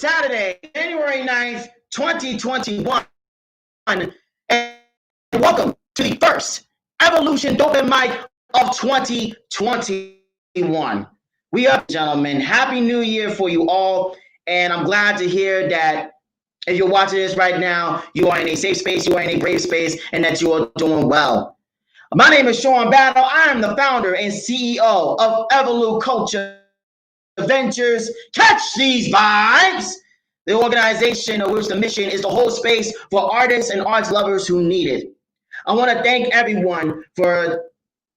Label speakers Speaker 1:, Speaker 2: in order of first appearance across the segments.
Speaker 1: Saturday, January 9th, 2021. And welcome to the first Evolution Dopen mic of 2021. We up, gentlemen. Happy New Year for you all. And I'm glad to hear that if you're watching this right now, you are in a safe space, you are in a brave space, and that you are doing well. My name is Sean Battle. I am the founder and CEO of EvoluCulture Ventures. Catch these vibes. The organization of which the mission is to hold space for artists and arts lovers who need it. I want to thank everyone for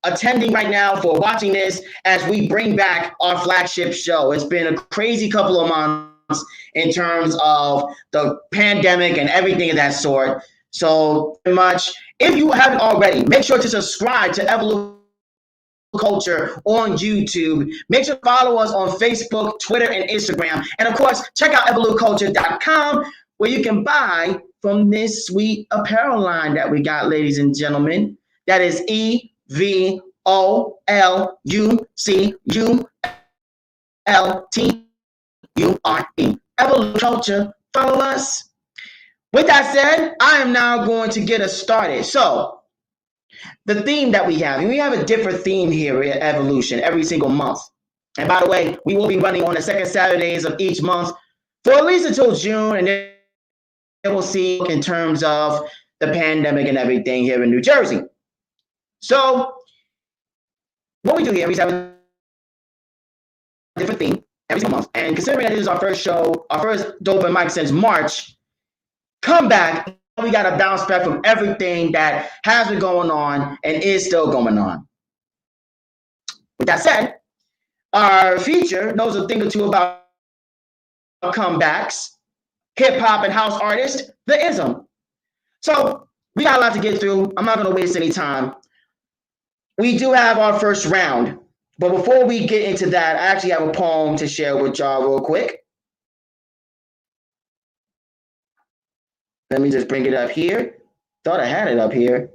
Speaker 1: attending right now, for watching this as we bring back our flagship show. It's been a crazy couple of months in terms of the pandemic and everything of that sort. So much. If you haven't already, make sure to subscribe to EvoluCulture on YouTube. Make sure to follow us on Facebook, Twitter, and Instagram. And of course, check out EvoluCulture.com where you can buy from this sweet apparel line that we got, ladies and gentlemen. That is EvoluCulture. EvoluCulture. Follow us. With that said, I am now going to get us started. So, the theme that we have a different theme here at Evolution every single month. And by the way, we will be running on the second Saturdays of each month for at least until June, and then we'll see in terms of the pandemic and everything here in New Jersey. So, what we do here, we have a different theme every single month. And considering that this is our first show, our first Dopen mic since March, come back. We got to bounce back from everything that has been going on and is still going on. With that said, our feature knows a thing or two about comebacks, hip hop and house artist, the IZM. So we got a lot to get through. I'm not going to waste any time. We do have our first round, but before we get into that, I actually have a poem to share with y'all real quick. Let me just bring it up here. Thought I had it up here.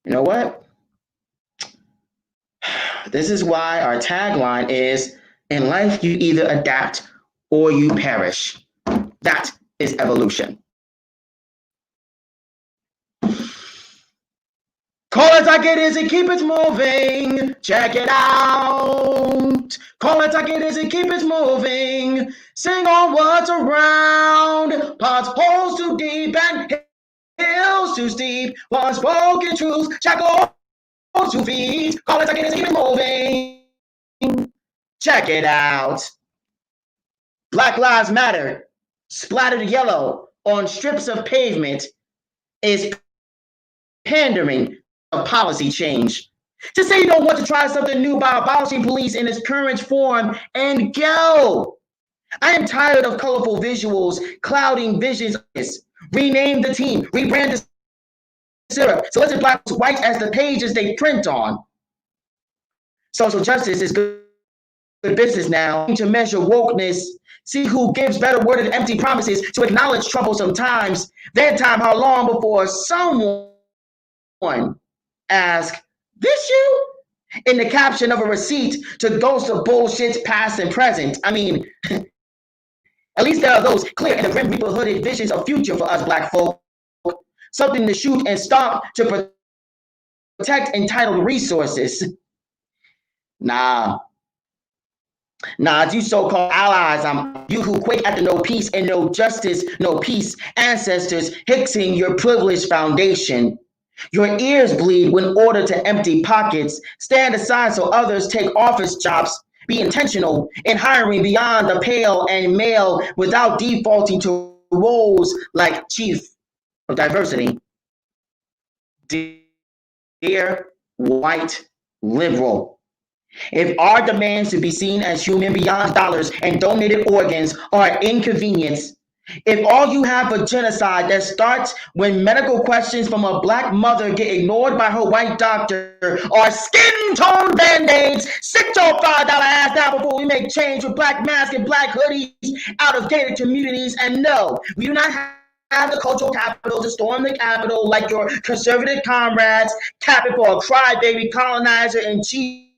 Speaker 1: You know what? This is why our tagline is, in life, you either adapt or you perish. That is evolution. Call it like it is and keep it moving. Check it out. Call it like it is and keep it moving. Sing on what's around. Potholes too deep and hills too steep. Unspoken truths, shackles to feet. Call it like it is and keep it moving. Check it out. Black Lives Matter, splattered yellow on strips of pavement, is pandering of policy change. To say you don't want to try something new by abolishing police in its current form and go. I am tired of colorful visuals clouding visions. Rename the team, rebrand the syrup, solicit black white as the pages they print on. Social justice is good business now. To measure wokeness, see who gives better worded empty promises to acknowledge troublesome times. That time, how long before someone ask, this you? In the caption of a receipt to ghost of bullshit past and present. I mean, at least there are those clear and grim reaper hooded visions of future for us black folk. Something to shoot and stomp to protect entitled resources. Nah, you so-called allies, you who quake at the no peace and no justice, no peace ancestors hicksing your privileged foundation. Your ears bleed when ordered to empty pockets. Stand aside so others take office jobs. Be intentional in hiring beyond the pale and male without defaulting to roles like chief of diversity. Dear white liberal, if our demands to be seen as human beyond dollars and donated organs are inconvenience, if all you have for genocide that starts when medical questions from a black mother get ignored by her white doctor or skin tone band-aids, sit your $5 ass down before we make change with black masks and black hoodies out of gated communities. And no, we do not have the cultural capital to storm the Capitol like your conservative comrades, capping for a crybaby colonizer in chief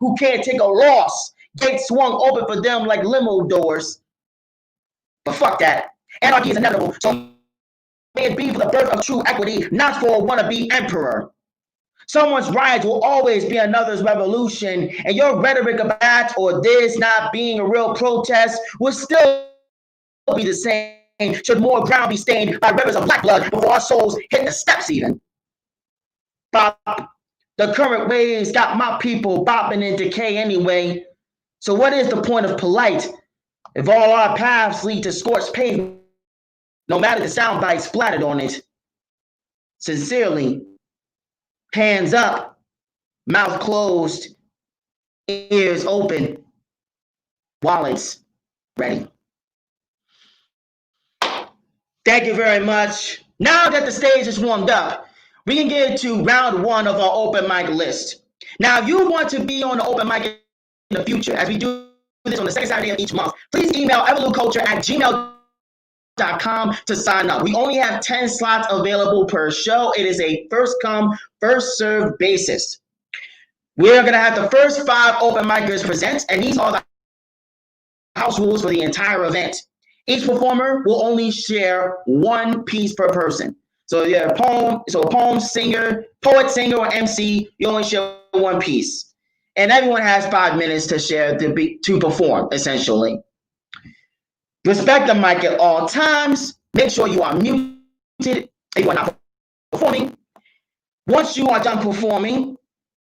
Speaker 1: who can't take a loss gates swung open for them like limo doors. But fuck that. Anarchy is inevitable, so may it be for the birth of true equity, not for a wannabe emperor. Someone's riots will always be another's revolution, and your rhetoric about that or this not being a real protest will still be the same should more ground be stained by rivers of black blood before our souls hit the steps even. Bop. The current waves got my people bopping in decay anyway. So what is the point of polite if all our paths lead to scorched pavement, no matter the sound bites splattered on it? Sincerely, hands up, mouth closed, ears open, wallets ready. Thank you very much. Now that the stage is warmed up, we can get to round one of our open mic list. Now, if you want to be on the open mic in the future, as we do this on the second Saturday of each month, please email evoluculture@gmail.com to sign up. We only have 10 slots available per show. It is a first come, first served basis. We're going to have the first 5 open micers present, and these are the house rules for the entire event. Each performer will only share 1 piece per person. So if you're a poet, singer, or MC, you only share 1 piece. And everyone has 5 minutes to share to perform, essentially. Respect the mic at all times. Make sure you are muted if you are not performing. Once you are done performing,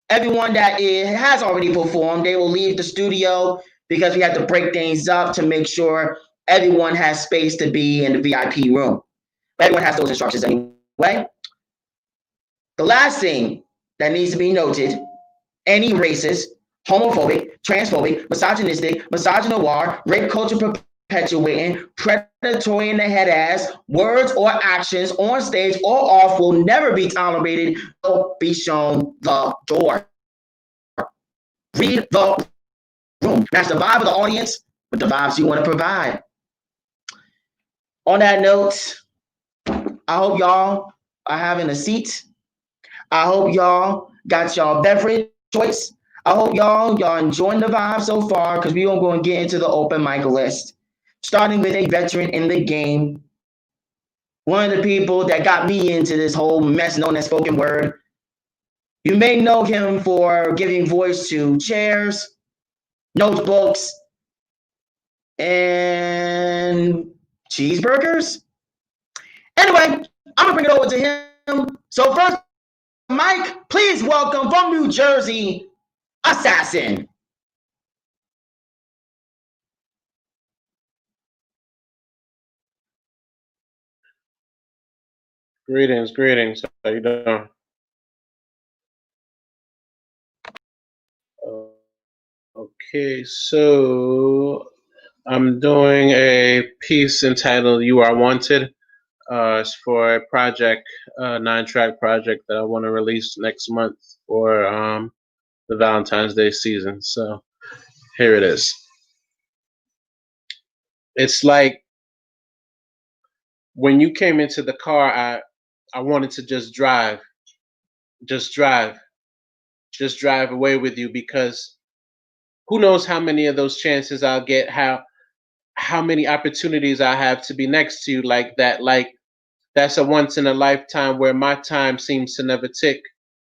Speaker 1: everyone that has already performed, they will leave the studio because we have to break things up to make sure everyone has space to be in the VIP room. Everyone has those instructions anyway. The last thing that needs to be noted, any racist, homophobic, transphobic, misogynistic, misogynoir, rape culture perpetuating, predatory in the head ass, words or actions on stage or off will never be tolerated or be shown the door. Read the room. Match the vibe of the audience with the vibes you want to provide. On that note, I hope y'all are having a seat. I hope y'all got y'all beverage choice. I hope y'all enjoying the vibe so far because we're going to get into the open mic list. Starting with a veteran in the game. One of the people that got me into this whole mess known as spoken word. You may know him for giving voice to chairs, notebooks, and cheeseburgers. Anyway, I'm going to bring it over to him. So first, Mike, please welcome from New Jersey, Assassin.
Speaker 2: Greetings. How you doing? Okay, so I'm doing a piece entitled "You Are Wanted." It's for a project, a 9-track project that I want to release next month for the Valentine's Day season. So here it is. It's like when you came into the car, I wanted to just drive away with you, because who knows how many of those chances I'll get, how many opportunities I have to be next to you like that. Like, that's a once in a lifetime where my time seems to never tick,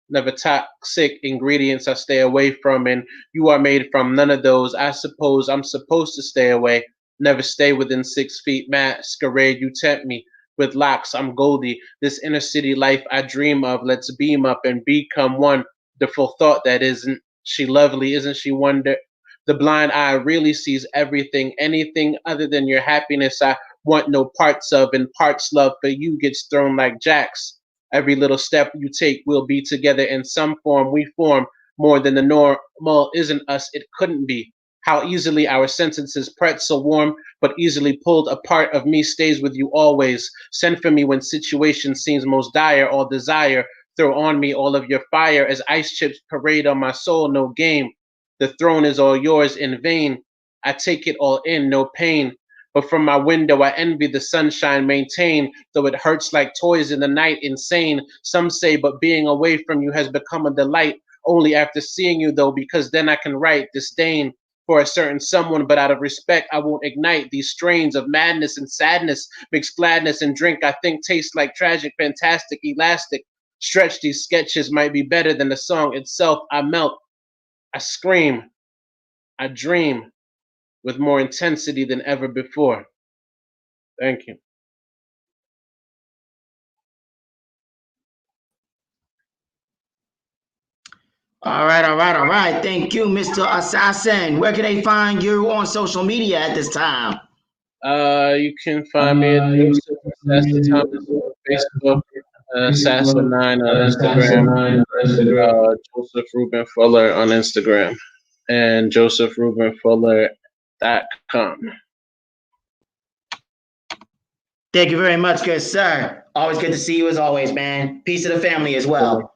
Speaker 2: never toxic ingredients I stay away from, and you are made from none of those. I suppose I'm supposed to stay away, never stay within 6 feet. Masquerade, you tempt me with locks, I'm Goldie. This inner city life I dream of, let's beam up and become one. The full thought that isn't she lovely, isn't she wonder? The blind eye really sees everything, anything other than your happiness I want no parts of, and parts love for you gets thrown like jacks. Every little step you take will be together in some form. We form more than the normal isn't us, it couldn't be. How easily our sentences pretzel warm, but easily pulled apart of me stays with you always. Send for me when situation seems most dire, all desire. Throw on me all of your fire as ice chips parade on my soul, no game. The throne is all yours in vain. I take it all in, no pain. But from my window I envy the sunshine maintained, though it hurts like toys in the night, insane. Some say, but being away from you has become a delight. Only after seeing you though, because then I can write disdain. for a certain someone, but out of respect, I won't ignite these strains of madness and sadness, mix gladness and drink I think tastes like tragic, fantastic, elastic. Stretch these sketches might be better than the song itself. I melt, I scream, I dream with more intensity than ever before. Thank you.
Speaker 1: All right, all right, all right. Thank you, Mr. Assassin. Where can they find you on social media at this time?
Speaker 2: You can find me at Joseph Assassin Thomas on Facebook, Assassin9 on Instagram, Joseph Ruben Fuller on Instagram, and josephrubenfuller.com.
Speaker 1: Thank you very much, good sir. Always good to see you as always, man. Peace to the family as well.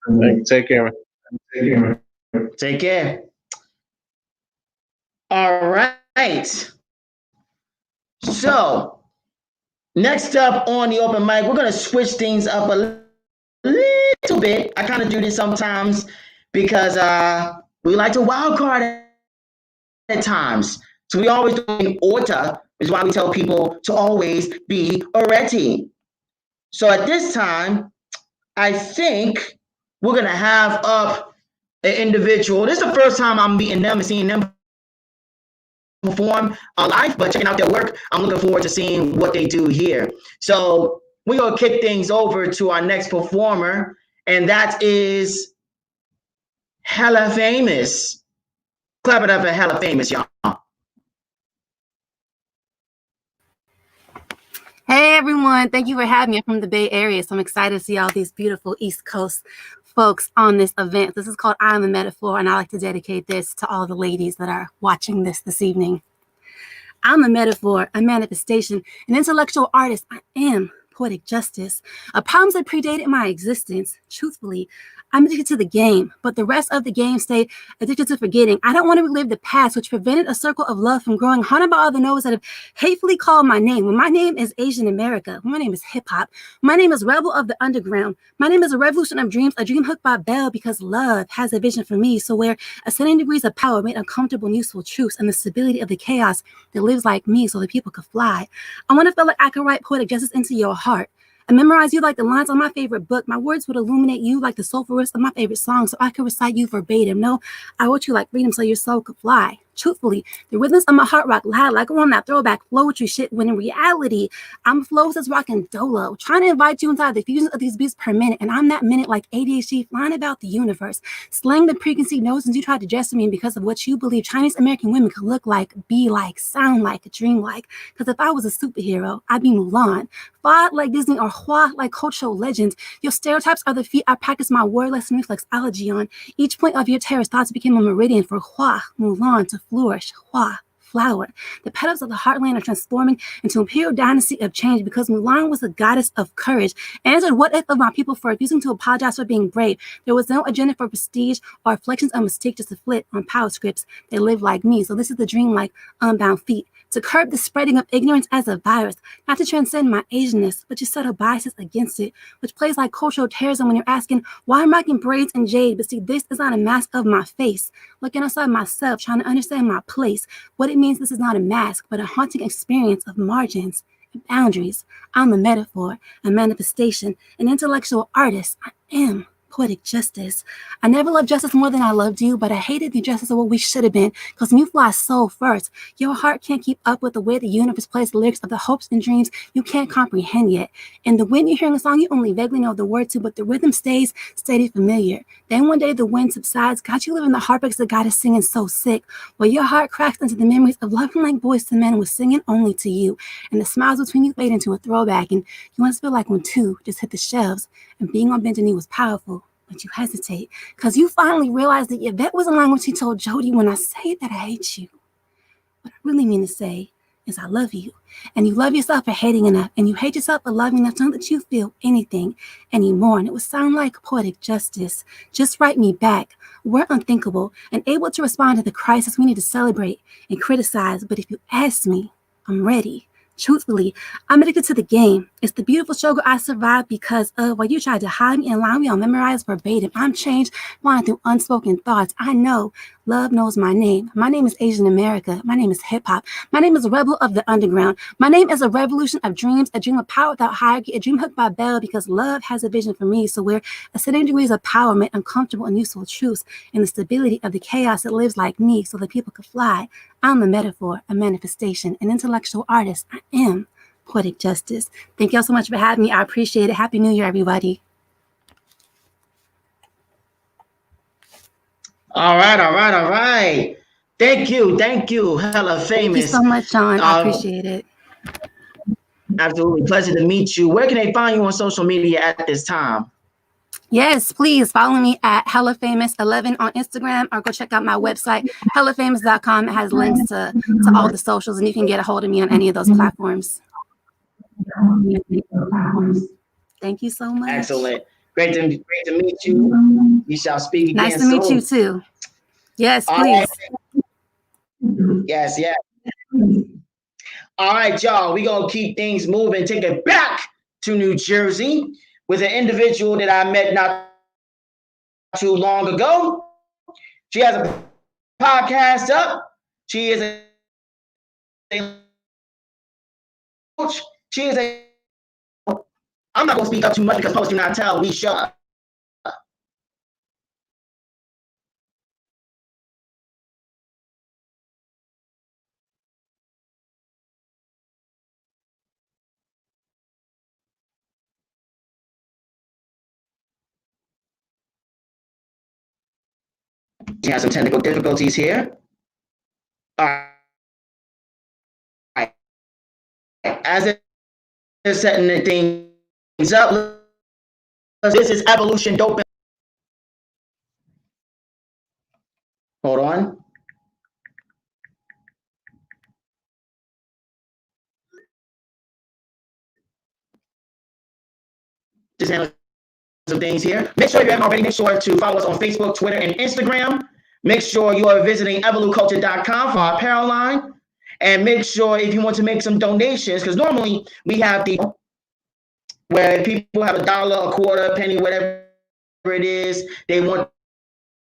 Speaker 2: Thank you. Take care, man.
Speaker 1: Take care. All right. So, next up on the open mic, we're going to switch things up a little bit. I kind of do this sometimes because we like to wild card at times. So we always do in order, which is why we tell people to always be ready. So at this time, I think we're going to have up an individual. This is the first time I'm meeting them and seeing them perform live, but checking out their work, I'm looking forward to seeing what they do here. So we're going to kick things over to our next performer, and that is Hella Famous. Clap it up for Hella Famous, y'all.
Speaker 3: Hey everyone, thank you for having me. I'm from the Bay Area, so I'm excited to see all these beautiful East Coast folks on this event. This is called I Am a Metaphor, and I like to dedicate this to all the ladies that are watching this evening. I'm a metaphor, a manifestation, an intellectual artist. I am poetic justice. Problems that predated my existence. Truthfully, I'm addicted to the game, but the rest of the game stay addicted to forgetting. I don't want to relive the past, which prevented a circle of love from growing, haunted by all the no's that have hatefully called my name. When my name is Asian America, when my name is hip hop, my name is Rebel of the Underground. My name is a revolution of dreams, a dream hooked by Bell, because love has a vision for me. So where ascending degrees of power made uncomfortable and useful truths, and the stability of the chaos that lives like me, so that people could fly. I want to feel like I can write poetic justice into your heart. I memorize you like the lines on my favorite book. My words would illuminate you like the soulful riffs of my favorite song, so I could recite you verbatim. No, I wrote you like freedom so your soul could fly. Truthfully, the rhythms of my heart rock loud like we're on that throwback flow with you shit, when in reality, I'm flows that's rocking dolo, trying to invite you inside the fusions of these beats per minute, and I'm that minute like ADHD flying about the universe, slaying the preconceived notions you tried to dress me in because of what you believe Chinese American women could look like, be like, sound like, dream like. Because if I was a superhero, I'd be Mulan. Fa like Disney or Hua like cultural legends. Your stereotypes are the feet I practice my word lesson reflexology on. Each point of your terrorist thoughts became a meridian for Hua, Mulan to flourish. Hua, flower. The petals of the heartland are transforming into imperial dynasty of change, because Mulan was the goddess of courage. Answered what if of my people for refusing to apologize for being brave. There was no agenda for prestige or reflections of mistake, just to flip on power scripts. They live like me, so this is the dream like unbound feet. To curb the spreading of ignorance as a virus, not to transcend my Asianness, but to settle biases against it, which plays like cultural terrorism when you're asking why I'm rocking braids and jade. But see, this is not a mask of my face. Looking outside myself, trying to understand my place, what it means this is not a mask, but a haunting experience of margins and boundaries. I'm a metaphor, a manifestation, an intellectual artist. I am poetic justice. I never loved justice more than I loved you, but I hated the justice of what we should have been, because when you fly soul first, your heart can't keep up with the way the universe plays the lyrics of the hopes and dreams you can't comprehend yet. And the wind you're hearing a song you only vaguely know the word to, but the rhythm stays steady familiar. Then one day the wind subsides, got you living the heartbreaks that got us singing so sick, where your heart cracks into the memories of loving like boys to men was singing only to you, and the smiles between you fade into a throwback, and you must feel like when two just hit the shelves, and being on bended knee was powerful. But you hesitate, because you finally realize that your vet wasn't lying when she told Jody, when I say that I hate you, what I really mean to say is I love you. And you love yourself for hating enough, and you hate yourself for loving enough to not let you feel anything anymore. And it would sound like poetic justice. Just write me back. We're unthinkable and able to respond to the crisis we need to celebrate and criticize. But if you ask me, I'm ready. Truthfully, I'm addicted to the game. It's the beautiful struggle I survived because of what you tried to hide me and lie me on memorized verbatim. I'm changed, flying through unspoken thoughts. I know Love knows my name. My name is Asian America. My name is hip hop. My name is a rebel of the underground. My name is a revolution of dreams, a dream of power without hierarchy, a dream hooked by bell because love has a vision for me. So we're ascending degrees of power, made uncomfortable and useful truths in the stability of the chaos that lives like me so that people could fly. I'm a metaphor, a manifestation, an intellectual artist. I am poetic justice. Thank y'all so much for having me. I appreciate it. Happy New Year, everybody.
Speaker 1: All right. Thank you. Hella famous.
Speaker 3: Thank you so much, Sean. I appreciate it.
Speaker 1: Absolutely. Pleasure to meet you. Where can they find you on social media at this time?
Speaker 3: Yes, please follow me at HellaFamous11 on Instagram, or go check out my website, hellafamous.com. It has links to all the socials, and you can get a hold of me on any of those platforms. Thank you so much.
Speaker 1: Excellent. Great to meet you. We shall speak again
Speaker 3: soon. Nice to meet you too. Yes, please.
Speaker 1: Right. Yes. All right, y'all. We're going to keep things moving. Take it back to New Jersey with an individual that I met not too long ago. She has a podcast up. She is a coach. I'm not going to speak up too much because posts do not tell. We shut up. She has some technical difficulties here. All right. As it is setting the things up, this is Evolution Dopen. Hold on. Just handle some things here. Make sure you haven't already. Make sure to follow us on Facebook, Twitter, and Instagram. Make sure you are visiting EvoluCulture.com for our apparel line. And make sure if you want to make some donations, because normally we have the where people have $1, a quarter, a penny, whatever it is, they want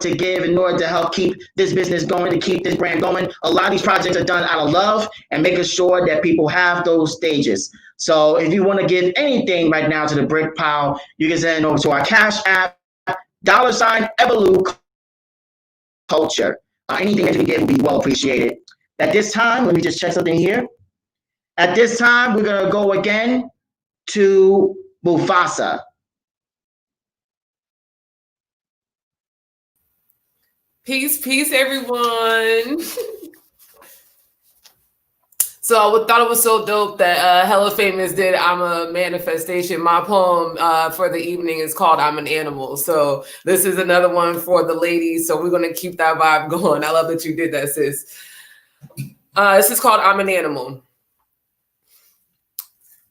Speaker 1: to give in order to help keep this business going, to keep this brand going. A lot of these projects are done out of love and making sure that people have those stages. So if you want to give anything right now to the brick pile, you can send it over to our Cash App, $EvoluCulture. Anything that you can give will be well appreciated. At this time, let me just check something here. At this time, we're going to go again to Mufasa.
Speaker 4: Peace, everyone. So I thought it was so dope that Hella Famous did I'm a Manifestation. My poem for the evening is called I'm an Animal. So this is another one for the ladies. So we're going to keep that vibe going. I love that you did that, sis. This is called I'm an Animal.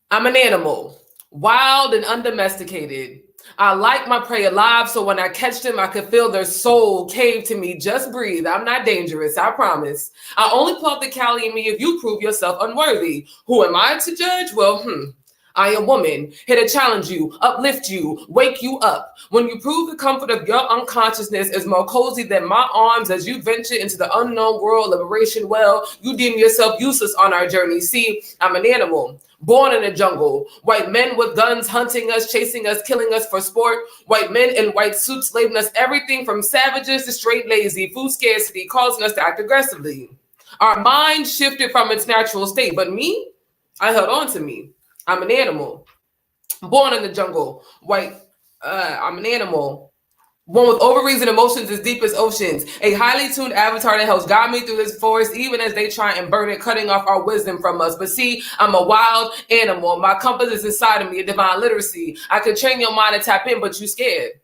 Speaker 4: I'm an animal, wild and undomesticated. I like my prey alive, so when I catch them, I can feel their soul cave to me. Just breathe. I'm not dangerous, I promise. I only pull up the Cali in me if you prove yourself unworthy. Who am I to judge? Well, I am woman, here to challenge you, uplift you, wake you up. When you prove the comfort of your unconsciousness is more cozy than my arms as you venture into the unknown world, liberation, well, you deem yourself useless on our journey. See, I'm an animal. Born in the jungle, white men with guns hunting us, chasing us, killing us for sport. White men in white suits labeling us everything from savages to straight lazy. Food scarcity causing us to act aggressively. Our mind shifted from its natural state, but me, I held on to me. I'm an animal. Born in the jungle, white. I'm an animal. One with ovaries and emotions as deep as oceans. A highly tuned avatar that helps guide me through this forest, even as they try and burn it, cutting off our wisdom from us. But see, I'm a wild animal. My compass is inside of me, a divine literacy. I can train your mind to tap in, but you scared.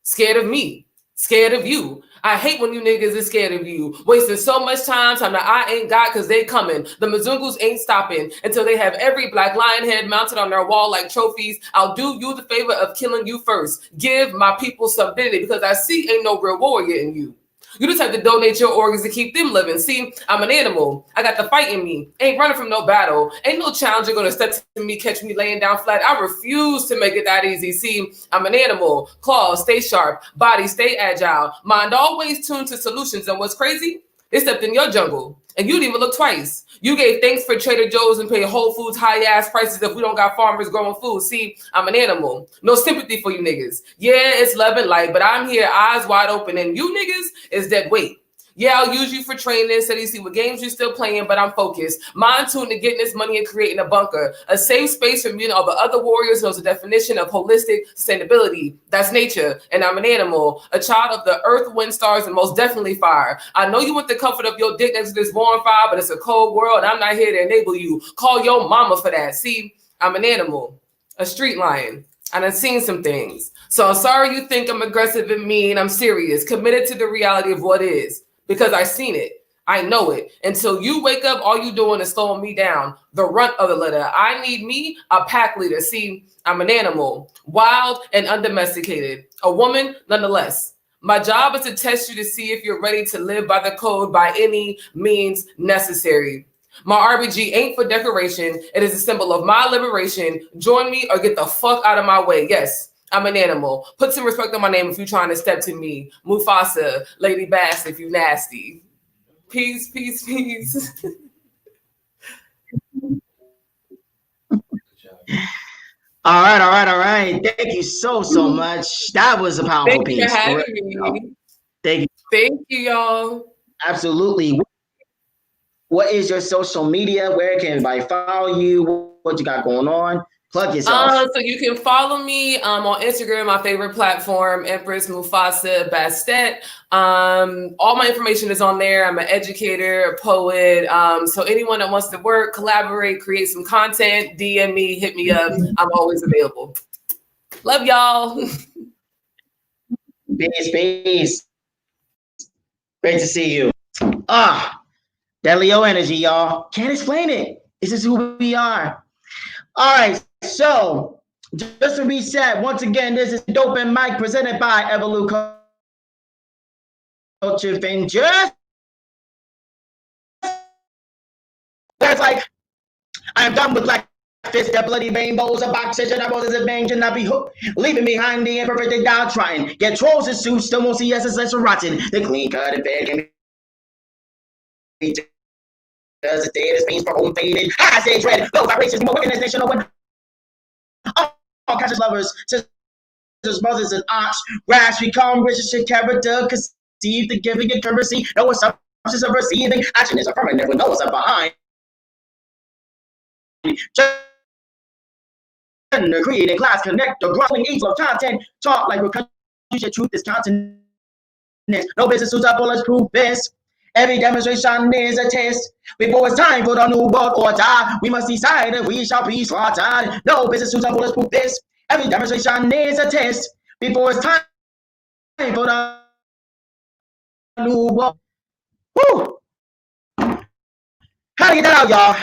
Speaker 4: Scared of me. Scared of you. I hate when you niggas is scared of you. Wasting so much time that I ain't got because they coming. The Mzungus ain't stopping until they have every black lion head mounted on their wall like trophies. I'll do you the favor of killing you first. Give my people some dignity because I see ain't no real warrior in you. You the type to donate your organs to keep them living. See, I'm an animal. I got the fight in me. Ain't running from no battle. Ain't no challenger gonna step to me, catch me laying down flat. I refuse to make it that easy. See, I'm an animal. Claws stay sharp. Body stay agile. Mind always tuned to solutions. And what's crazy? They stepped in your jungle. And you didn't even look twice. You gave thanks for Trader Joe's and paid Whole Foods high-ass prices if we don't got farmers growing food. See, I'm an animal. No sympathy for you niggas. Yeah, it's love and light, but I'm here eyes wide open, and you niggas is dead weight. Yeah, I'll use you for training, so you see what games you're still playing, but I'm focused. Mind tuned to getting this money and creating a bunker. A safe space for me and all the other warriors knows the definition of holistic sustainability. That's nature, and I'm an animal. A child of the earth, wind, stars, and most definitely fire. I know you want the comfort of your dick next to this warm fire, but it's a cold world, and I'm not here to enable you. Call your mama for that. See, I'm an animal. A street lion. And I've seen some things. So I'm sorry you think I'm aggressive and mean. I'm serious. Committed to the reality of what is. Because I've seen it. I know it. Until you wake up, all you doing is slowing me down. The runt of the litter. I need me a pack leader. See, I'm an animal. Wild and undomesticated. A woman, nonetheless. My job is to test you to see if you're ready to live by the code by any means necessary. My RBG ain't for decoration. It is a symbol of my liberation. Join me or get the fuck out of my way. Yes. I'm an animal. Put some respect on my name if you're trying to step to me. Mufasa, Lady Bass if you nasty. Peace, peace, peace.
Speaker 1: All right. Thank you so much. That was a powerful piece.
Speaker 4: Thank you for having me.
Speaker 1: Thank
Speaker 4: you, y'all.
Speaker 1: Absolutely. What is your social media? Where can everybody follow you? What you got going on? Plug yourself.
Speaker 4: So you can follow me on Instagram, my favorite platform, Empress Mufasa Bastet. All my information is on there. I'm an educator, a poet. So anyone that wants to work, collaborate, create some content, DM me, hit me up. I'm always available. Love y'all.
Speaker 1: Peace. Great to see you. That Leo energy, y'all. Can't explain it. This is who we are. All right, so just to reset, once again, this is Dopen Mike presented by EvoluCulture Ventures. That's like, I am done with black fists, the bloody rainbows of oxygen, I was a bang, should not be hooked, leaving behind the imperfect downtrodden. Get trolls and suits, still won't see SSS rotten. The clean cut and fair can be does the data means for home faded. I say dread, low vibrations, more organization, when all conscious lovers, sisters, mothers, and aunts, rash become relationship character, conceive the giving and currency, no assumptions of receiving, action is affirmative when no one's up behind. Gender, creating class, connect, the growing age of content, talk like recursion, truth is continent. No business suits up, bulletproof this. Every demonstration is a test. Before it's time for the new world order, we must decide if we shall be slaughtered. No business suits up, bulletproof this. Every demonstration is a test. Before it's time for the new world. Woo! How to get that out, y'all?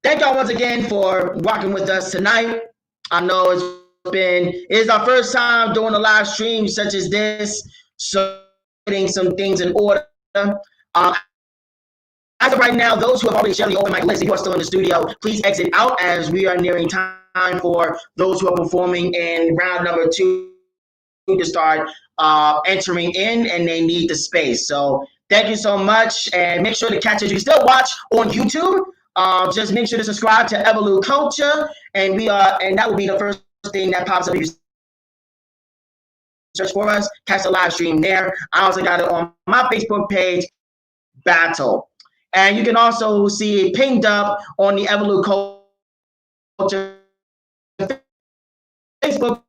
Speaker 1: Thank y'all once again for rocking with us tonight. I know it's our first time doing a live stream such as this, so getting some things in order. As of right now, those who have already shared the open mic list, if you are still in the studio, please exit out as we are nearing time for those who are performing in round number 2 to start entering in, and they need the space. So thank you so much, and make sure to catch it. You can still watch on YouTube. Just make sure to subscribe to EvoluCulture, and that will be the first thing that pops up. You search for us, catch the live stream there. I also got it on my Facebook page, Battle. And you can also see it pinged up on the EvoluCulture Facebook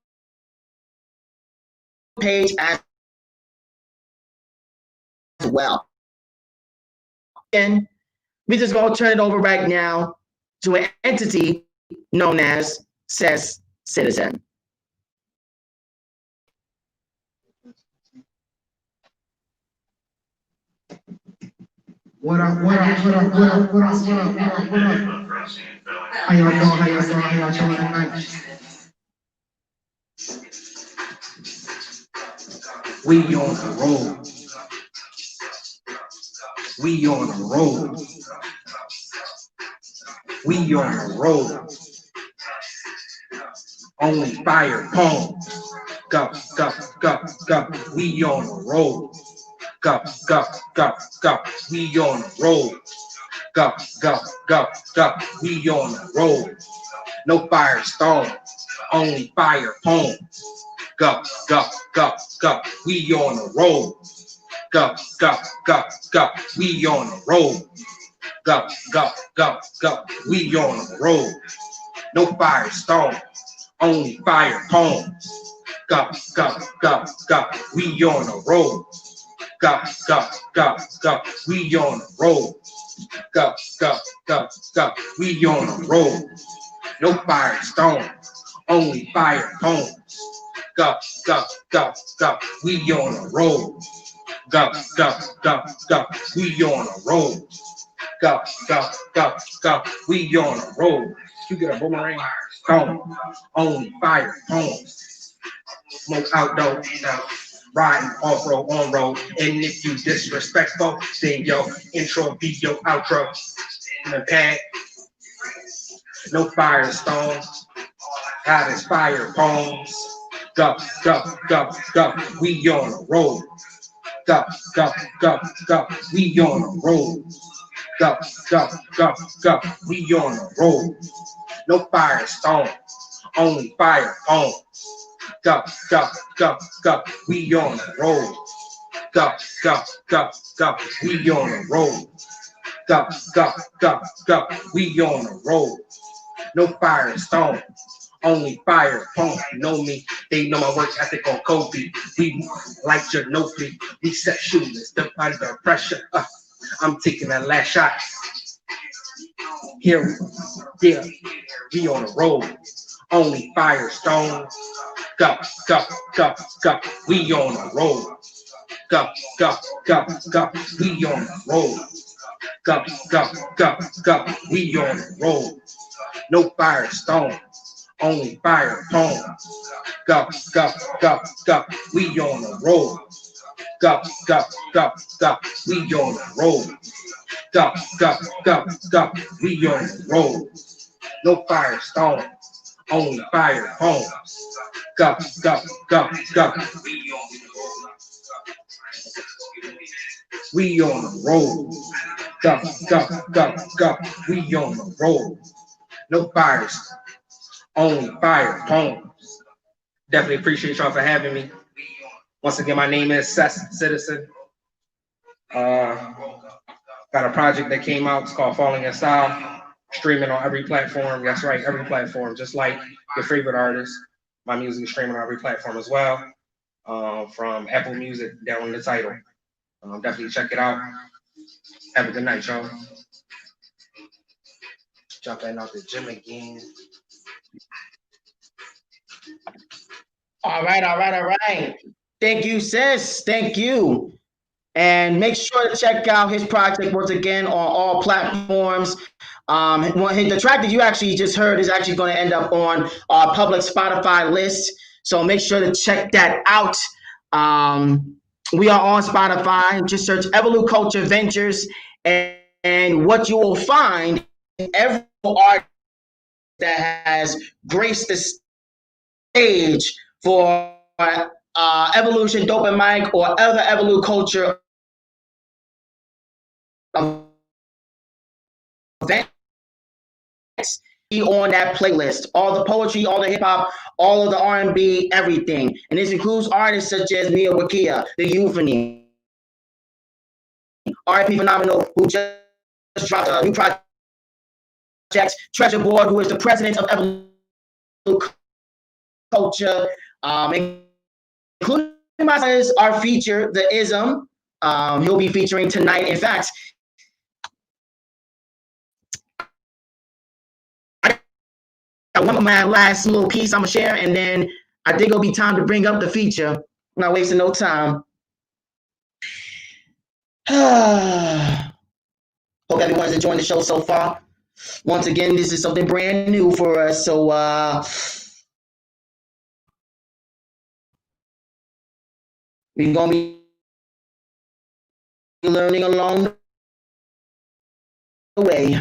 Speaker 1: page as well. And we're just going to turn it over right now to an entity known as Says Citizen.
Speaker 5: What up? How y'all doing tonight? We on the road. We on the road. We on the road. Only fire poems. Go, go, go, go. We on the road. Go, go, go, go. We on the road. Go, go, go, go. We on the road. No firestone, only fire poems. Go, go, go, go. We on the road. Go, go, go, go. We on the road. Go, go, go, go. We on the road. No firestone, only fire poems. Go, go, go, go. We on the road. Go, go, go, go. We on the road. Go, go, go, go. We on the road. No firestone, only fire poems. Go, go, go, go. We on the road. Go, go, go, go. We on the road. Go, go, go, go. We on the road. You get a boomerang? Stone, only fire poems. Smoke outdoor, riding off road, on road. And if you disrespectful, then your intro be your outro. In the pad, no firestone, hot as fire poems. Go, go, go, go. We on the road. Go, go, go, go. We on the road. Go, go, go, go. We on the road. No firestone, only fire poems. Go, go, go, go. We on the road. Go, go, go, go. We on the road. Go, go, go, go. We on the road. No firestone, only fire poems. Know me, they know my work ethic on Kobe. We like Ginobili, we set shooters, step under pressure. I'm taking that last shot. Here, yeah, we on the road. Only firestone. Go, go, go, go. We on the road. Go, go, go, go. We on the road. Go, go, go, go. We on the road. No firestone, only fire poems. Go, go, go, go. We on the road. Go, go, go, go. We on the road. Go, go, go, go. We on the road. No firestone, only fire poems. Go, go, go, go. We on the road. Go, go, go, go. We on the road. No fires, only fire poems. Definitely appreciate y'all for having me. Once again, my name is Seth Citizen. Got a project that came out. It's called Falling in Style. Streaming on every platform. That's right, every platform. Just like your favorite artist. My music is streaming on every platform as well. From Apple Music down in the title. Definitely check it out. Have a good night, y'all. Jumping out the gym again.
Speaker 1: All right, all right, all right. Thank you, sis. Thank you. And make sure to check out his project once again on all platforms. The track that you actually just heard is actually going to end up on our public Spotify list. So make sure to check that out. We are on Spotify. Just search EvoluCulture Ventures, and what you will find, every artist that has graced the stage for Evolution, Dopen Mic, or other EvoluCulture events on that playlist. All the poetry, all the hip hop, all of the R&B, everything. And this includes artists such as Newark, The Euphony, R.I.P. Phenomenal, who just dropped a new project, Treasure Board, who is the president of EvoluCulture, including myself, our feature, the IZM. He'll be featuring tonight. In fact, one of my last little piece I'm gonna share, and then I think it'll be time to bring up the feature. I'm not wasting no time. Hope everyone's enjoying the show so far. Once again, this is something brand new for us, so we're gonna be learning along way.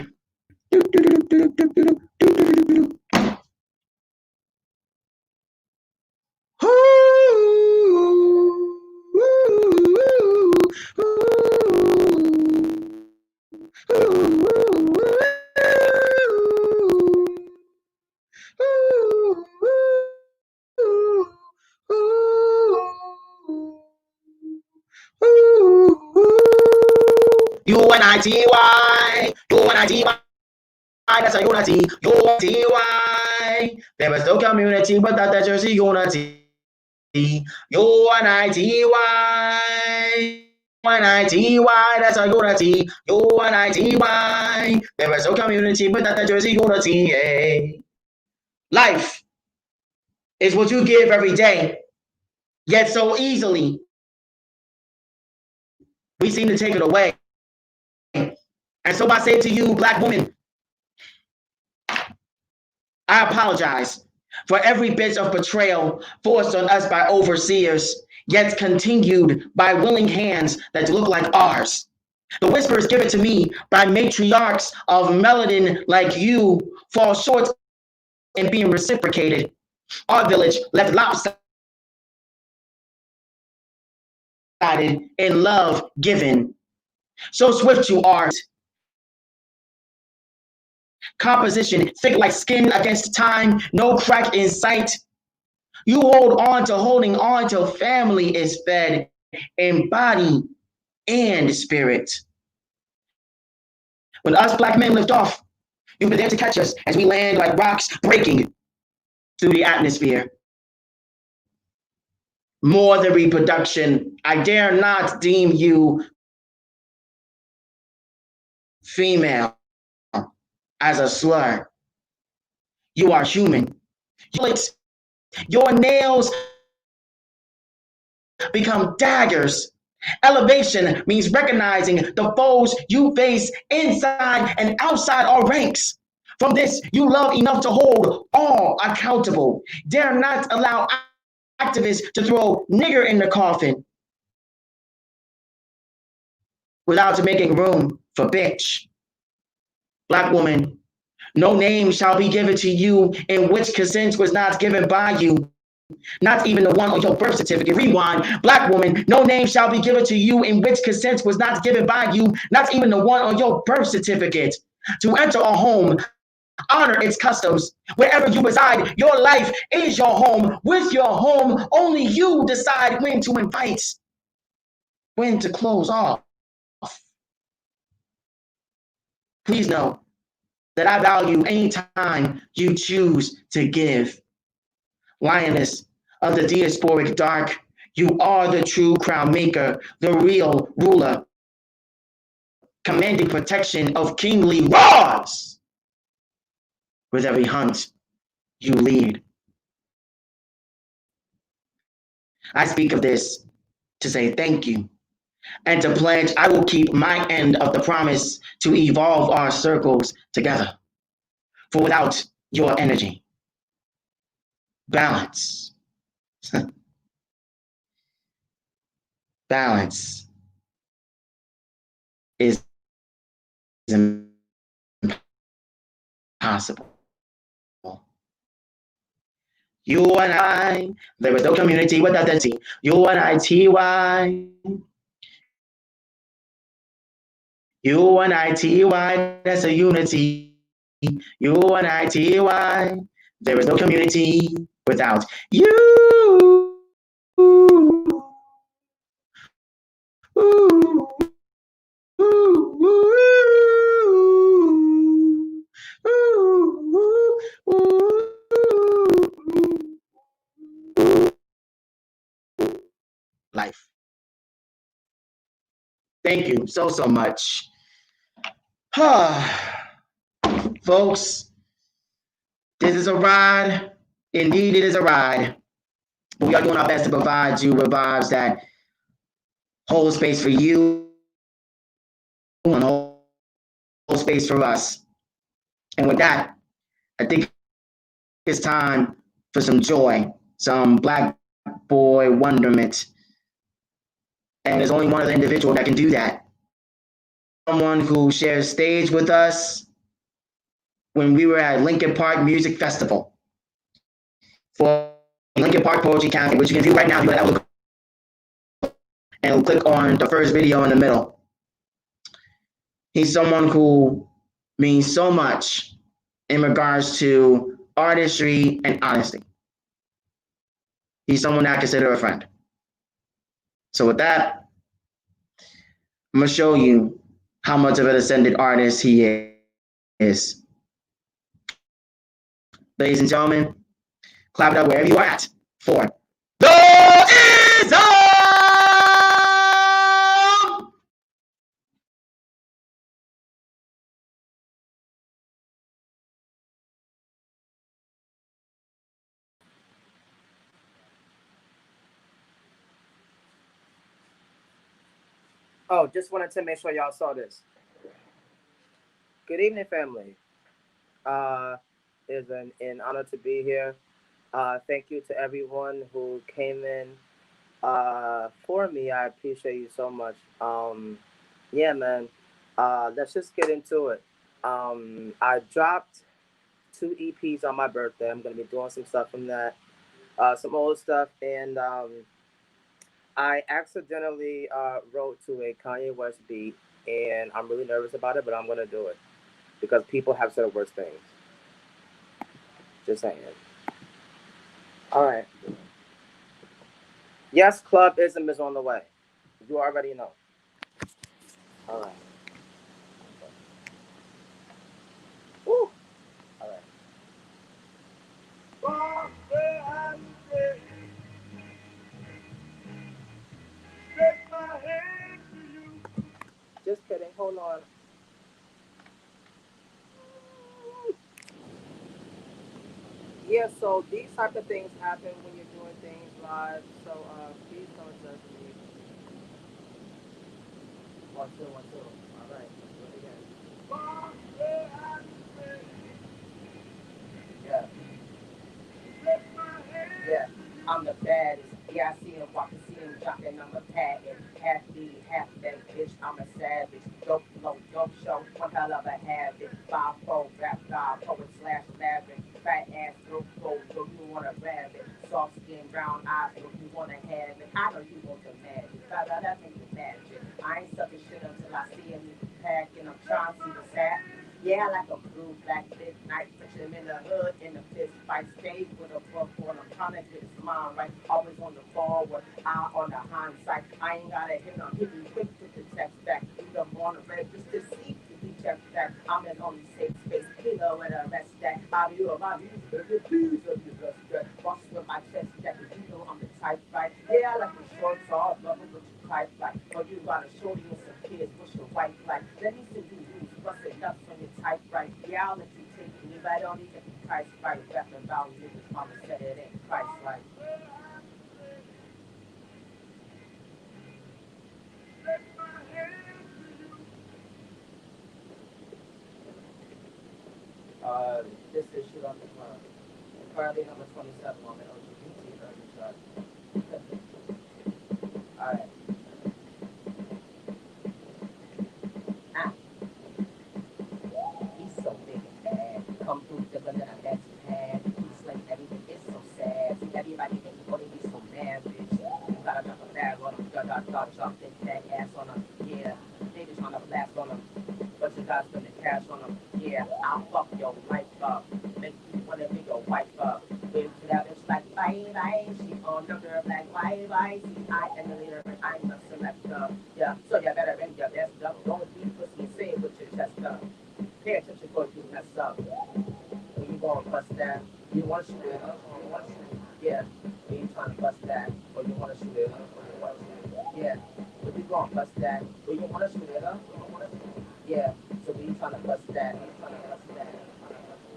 Speaker 1: U-N-I-T-Y, U-N-I-T-Y, that's a unity, U-N-I-T-Y. There is no community without that Jersey unity. U-N-I-T-Y, U-N-I-T-Y, that's a unity, U-N-I-T-Y. There is no community without that Jersey unity. Yeah. Life is what you give every day, yet so easily we seem to take it away. And so I say to you, Black woman, I apologize for every bit of betrayal forced on us by overseers, yet continued by willing hands that look like ours. The whispers given to me by matriarchs of melanin like you fall short in being reciprocated. Our village left lopsided in love given. So swift you are. Composition thick like skin against time, no crack in sight. You hold on to holding on till family is fed in body and spirit. When us Black men lift off, you've been there to catch us as we land like rocks breaking through the atmosphere. More than reproduction, I dare not deem you female as a slur. You are human. Your nails become daggers. Elevation means recognizing the foes you face inside and outside our ranks. From this, you love enough to hold all accountable. Dare not allow activists to throw nigger in the coffin without making room for bitch. Black woman, no name shall be given to you in which consent was not given by you. Not even the one on your birth certificate. Rewind. Black woman, no name shall be given to you in which consent was not given by you. Not even the one on your birth certificate. To enter a home, honor its customs. Wherever you reside, your life is your home. With your home, only you decide when to invite, when to close off. Please know that I value any time you choose to give. Lioness of the diasporic dark, you are the true crown maker, the real ruler, commanding protection of kingly laws. With every hunt you lead. I speak of this to say thank you and to pledge I will keep my end of the promise to evolve our circles together. For without your energy, balance, balance is impossible. You and I, there is no community without the T. U-N-I-T-Y. U-N-I-T-Y, that's a unity. U-N-I-T-Y. There is no community without you. Life. Thank you so much. Folks, this is a ride. Indeed, it is a ride. But we are doing our best to provide you with vibes that hold space for you and hold space for us. And with that, I think it's time for some joy, some Black boy wonderment. And there's only one other individual that can do that. someone who shared stage with us when we were at Lincoln Park Music Festival for Lincoln Park Poetry Cafe, which you can view right now. You go to and click on the first video in the middle. He's someone who means so much in regards to artistry and honesty. He's someone I consider a friend. So with that, I'm going to show you how much of an ascended artist he is. Ladies and gentlemen, clap it up wherever you are at for the IZM!
Speaker 6: Oh, just wanted to make sure y'all saw this. Good evening, family. It's an honor to be here. Thank you to everyone who came in for me. I appreciate you so much. Yeah, man. Let's just get into it. I dropped 2 EPs on my birthday. I'm gonna be doing some stuff from that, some old stuff, and I accidentally wrote to a Kanye West beat, and I'm really nervous about it, but I'm gonna do it because people have said worse things. Just saying. All right. Yes, Clubism is on the way. You already know. All right. Woo. All right. Just kidding. Hold on. Yeah, so these type of things happen when you're doing things live. So please don't judge me. 1, 2, 1, 2. All right. Let's do it again. Yeah. Yeah, I'm the baddest. Yeah, I see him walking, see him jumping, I'm a patent. Half lead, half that bitch, I'm a savage. Dope flow, dope show, one hell of a habit. 5-4, rap god, poet slash laughing. Fat ass, dope flow, so you wanna grab it. Soft skin, brown eyes, so you wanna have it. I know you want the magic, that's ain't the magic. I ain't sucking shit until I see him packing. I'm trying to see the sap. Yeah, like a blue, black, midnight, pushing him in the hood, in the fist fight, stay with a buck on. I'm trying to get his mind right, always on the forward, eye on the hindsight. I ain't gotta hit him, hit me quick to the text back. You don't want to register to see if he checks that. I'm in only safe space, you know where the rest that. Bobby, you about you, please, you just bust with my chest, that you know I'm the type, right? Yeah, I like the short, tall, love it with your type, like. Or you got a shorty and some kids, what's your white like? Let me see you use, bust it up from your type, right? Yeah, I'll let you take it, if I don't even price right, rapping about niggas, mama said it ain't price right. This is Shoot Off the Club. Currently number 27 on the LGBT urban chart. Alright. Ah. He's so big and bad. Come through the gun that I got you had. He's like everything is so sad. See everybody think he's gonna be so mad, bitch. You gotta drop a bag on him. Got drop that ass on him. Yeah. They just trying to blast on him. But you guys spend the cash on him. Yeah. I'll fuck your life up. Make you wanna be your wife up. Wave to that bitch like bye bye. She on the girl like bye bye. See, I am the leader and I'm the selector. Yeah. So you better bring your best up. Don't be pussy. Say it with your chest up. Pay attention before you mess up. When you gonna bust that, you wanna shoot it, huh? You wanna shoot it? Yeah. When you trying to bust that, or you wanna shoot it, huh? You wanna shoot it? Yeah. When you gonna bust that, or you wanna shoot it, huh? You wanna shoot it? Yeah. So when you trying to bust that, you trying to bust that.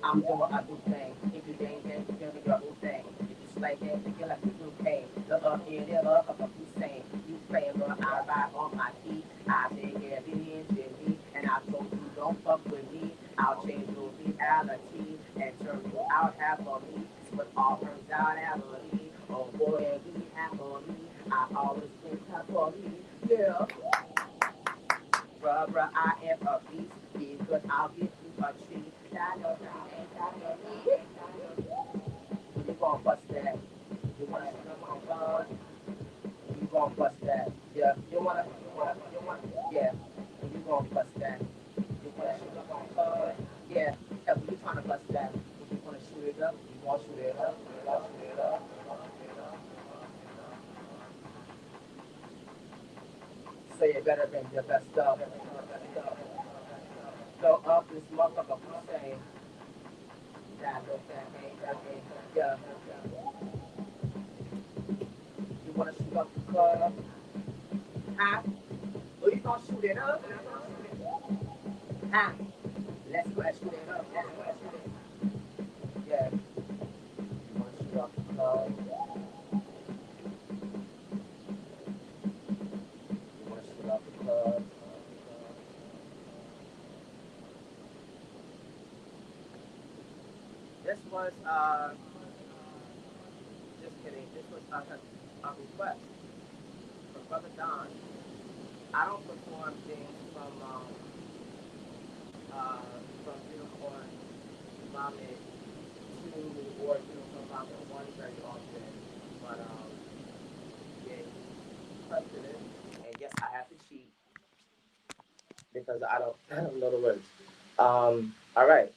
Speaker 6: I'm doing what I do thing. If you gang, you can do your own thing. If you slay gang, you like you do pain. The up here, the up, you saying. You playing, but I ride on my feet. I think every inch in me, and I told you don't fuck with me. I'll change your reality and turn you out happily. But all turns out happily. Oh boy, be happily. I always think happily. Yeah. Bruh, I am a beast because I'll get you a treat. Dino, you gon' bust that. You wanna come on, you gon' bust that. Yeah, yeah, you gon' bust that. You wanna shoot up on yeah, yeah, you tryna bust that. You wanna shoot it up, you wanna shoot it up, shoot it up. Say it better than your best stuff. Go up this motherfucker, say that, yeah. You wanna shoot up the club? Huh? Oh, you gonna shoot it up? Huh? Let's go and shoot it up. Yeah. You wanna shoot up the club? You wanna shoot up the club? This was just kidding. This was a request from Brother Don. I don't perform things from Unicorn Vomit to or Unicorn Vomit 1 very often, but yeah, requested it, and yes, I have to cheat because I don't know the words. All right.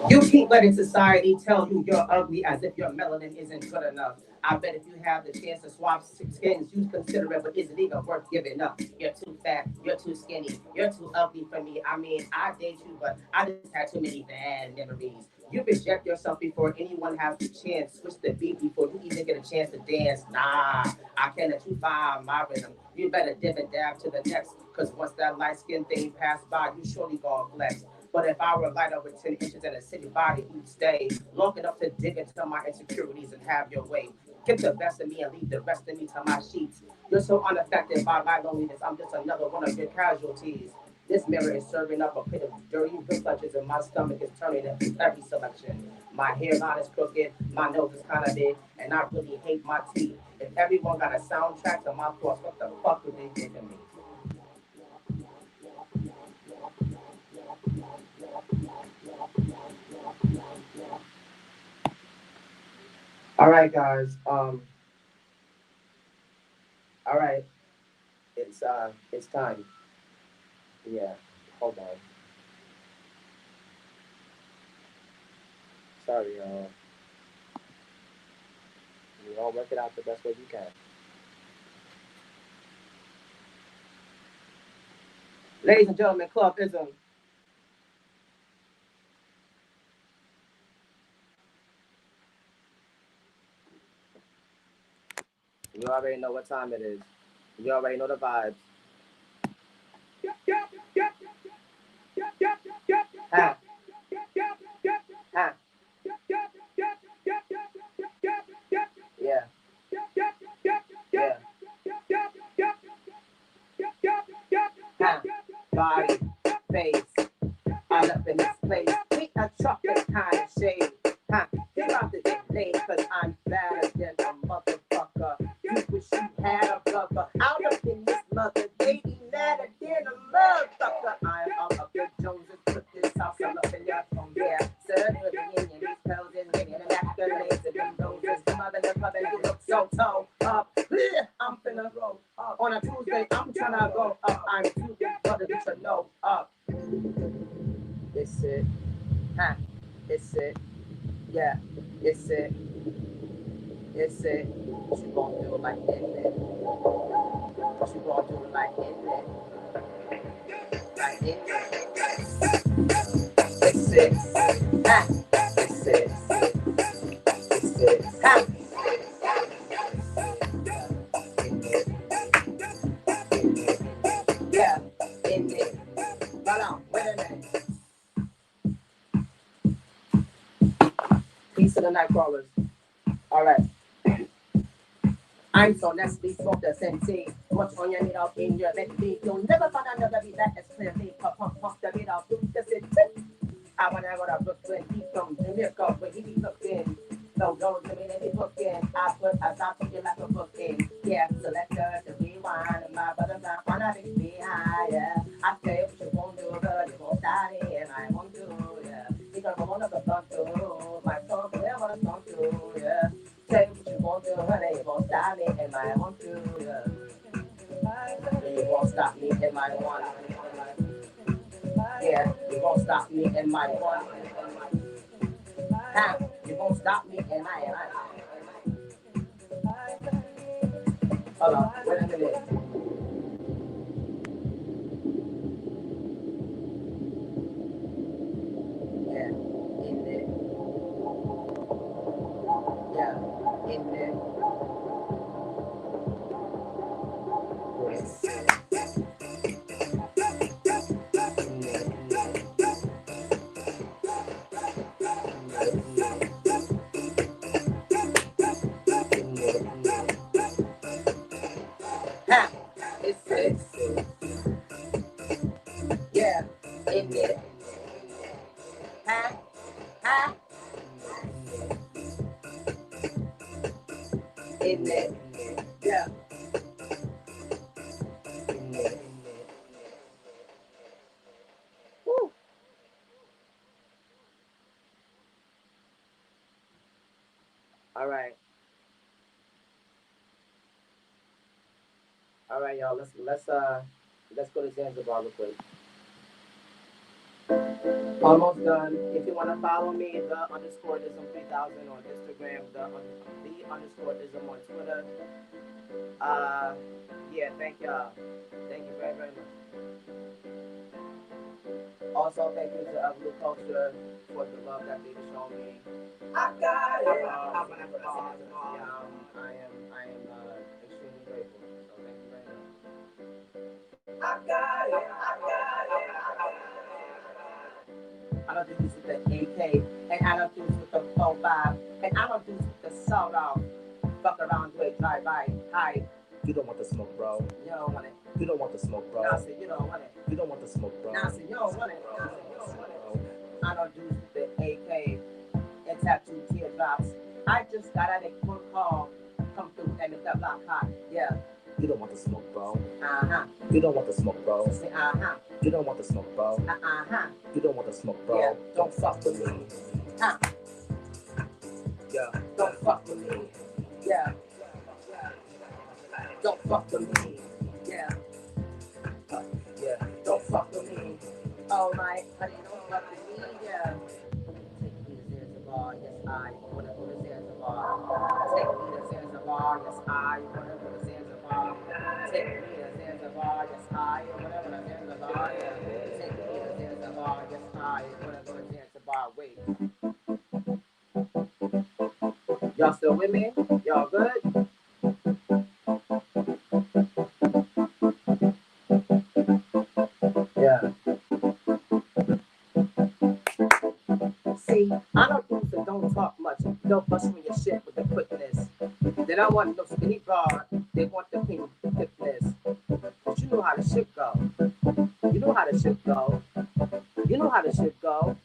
Speaker 6: You keep letting society tell you you're ugly as if your melanin isn't good enough. I bet if you have the chance to swap skins, you'd consider it, but is it even worth giving up? You're too fat, you're too skinny, you're too ugly for me. I mean, I date you, but I just had too many bad memories. You reject yourself before anyone has the chance. Switch the beat before you even get a chance to dance. Nah, I can't let you find my rhythm. You better dip and dab to the next, cause once that light skin thing passed by, you surely gonna flex. But if I were light over 10 inches in a city body, you'd stay long enough to dig into my insecurities and have your way. Get the best of me and leave the rest of me to my sheets. You're so unaffected by my loneliness, I'm just another one of your casualties. This mirror is serving up a pit of dirty reflections, and my stomach is turning into every selection. My hairline is crooked, my nose is kind of big, and I really hate my teeth. If everyone got a soundtrack to my thoughts, what the fuck would they think of me? All right, guys. All right. It's time. Yeah. Hold on. Sorry, y'all. You all work it out the best way you can. Ladies and gentlemen, Club IZM. You already know what time it is. You already know the vibes. Ha. Ha. Yeah. Yeah. Ha. Body, face, all up in this place. We a chocolate kind of shade. Huh? You about to get laid, cause I'm better than a motherfucker. You wish you had a brother out up in this mother, baby, madder than a motherfucker. I am up the Joneses, put this house all up in your phone, yeah. Sir, there's a union, these pills and ringing and accolades and them roses. Come up in the club and you look so toe up. I'm finna roll up. On a Tuesday, I'm tryna go up. I'm too big, brother, get your know up. It's it. Huh? It's it. Yeah, it's it. It's it. What you gonna do like in it? What you gonna do like in it? Like in it. It's it. Ah. It's it. It's it. Ah. In it. Yeah, in it. Hold on, wait a minute. Peace to the night crawlers. All right. I'm so nasty, smoke the sensei. What's on your needle in your belly? You'll never find another beat that is clearly pump, pump, pump the beat out. Do the city. I wanna go to Brooklyn, he from Jamaica, but he be looking. No, don't give me any booking. I put a stop to you like a booking. Yeah, selector to rewind. And my brother's not wanna be high. Yeah, I tell you what you won't do, but you won't die, and I won't do. Yeah, you gonna go on up the front too. My song, yeah, what I'm going to. Yeah, tell you what you won't do, honey, you won't stop me, and I won't do. Yeah, you won't stop me, and I want. Yeah, you won't stop me, and my one. You won't stop me, and I. Hold on, wait a minute. Yeah, in there. Yeah, in there. Ha! It's yeah, in there. Ha! Ha! In there. Yeah. Woo. All right. All right, y'all. Let's go to Zanzibar real quick. Almost done. If you want to follow me, the underscore ism 3000 on Instagram, the underscore ism on Twitter. Yeah, thank y'all. Thank you very, very much. Also, thank you to EvoluCulture for the love that they've shown me. I got it. I am extremely grateful. So thank you very much. I got it. I don't do this with the AK, and I don't do this with the 4-5, and I don't do this with the sawed off. Fuck around, do it, drive by, hide.
Speaker 5: You don't want the smoke, bro.
Speaker 6: You don't want it.
Speaker 5: You don't want the smoke, bro.
Speaker 6: Nah, see, you don't want it.
Speaker 5: You don't want the smoke, bro.
Speaker 6: Nah, see, you don't want it. Nah, see, you don't want it. I don't do this with the AK and tattoo teardrops. I just got a phone call, come through and make that block hot. Yeah.
Speaker 5: You don't want the smoke, bro.
Speaker 6: Uh-huh.
Speaker 5: You don't want the smoke, bro.
Speaker 6: See, uh-huh.
Speaker 5: You don't want the smoke, bro.
Speaker 6: Uh-huh.
Speaker 5: You don't want the smoke, bro.
Speaker 6: Yeah. Don't fuck with me. Huh.
Speaker 5: Yeah.
Speaker 6: Don't fuck with me. Yeah. Don't fuck with me. Yeah.
Speaker 5: Yeah.
Speaker 6: Don't fuck with me. Oh my, honey, don't fuck with me. Yeah. Take me to Zanzibar, yes, I wanna go to Zanzibar. Take me to Zanzibar, yes, I wanna go to Zanzibar. Take me to Zanzibar, yes, I wanna go to Zanzibar. Yeah. Take me to Zanzibar, yes, I wanna go to Zanzibar. Wait. Y'all still with me? Y'all good? Yeah. See, I don't do so don't talk much. Don't bust me your shit with the quickness. They don't want no skinny broad. They want the pink thickness. But you know how the shit go. You know how the shit go. You know how the shit go.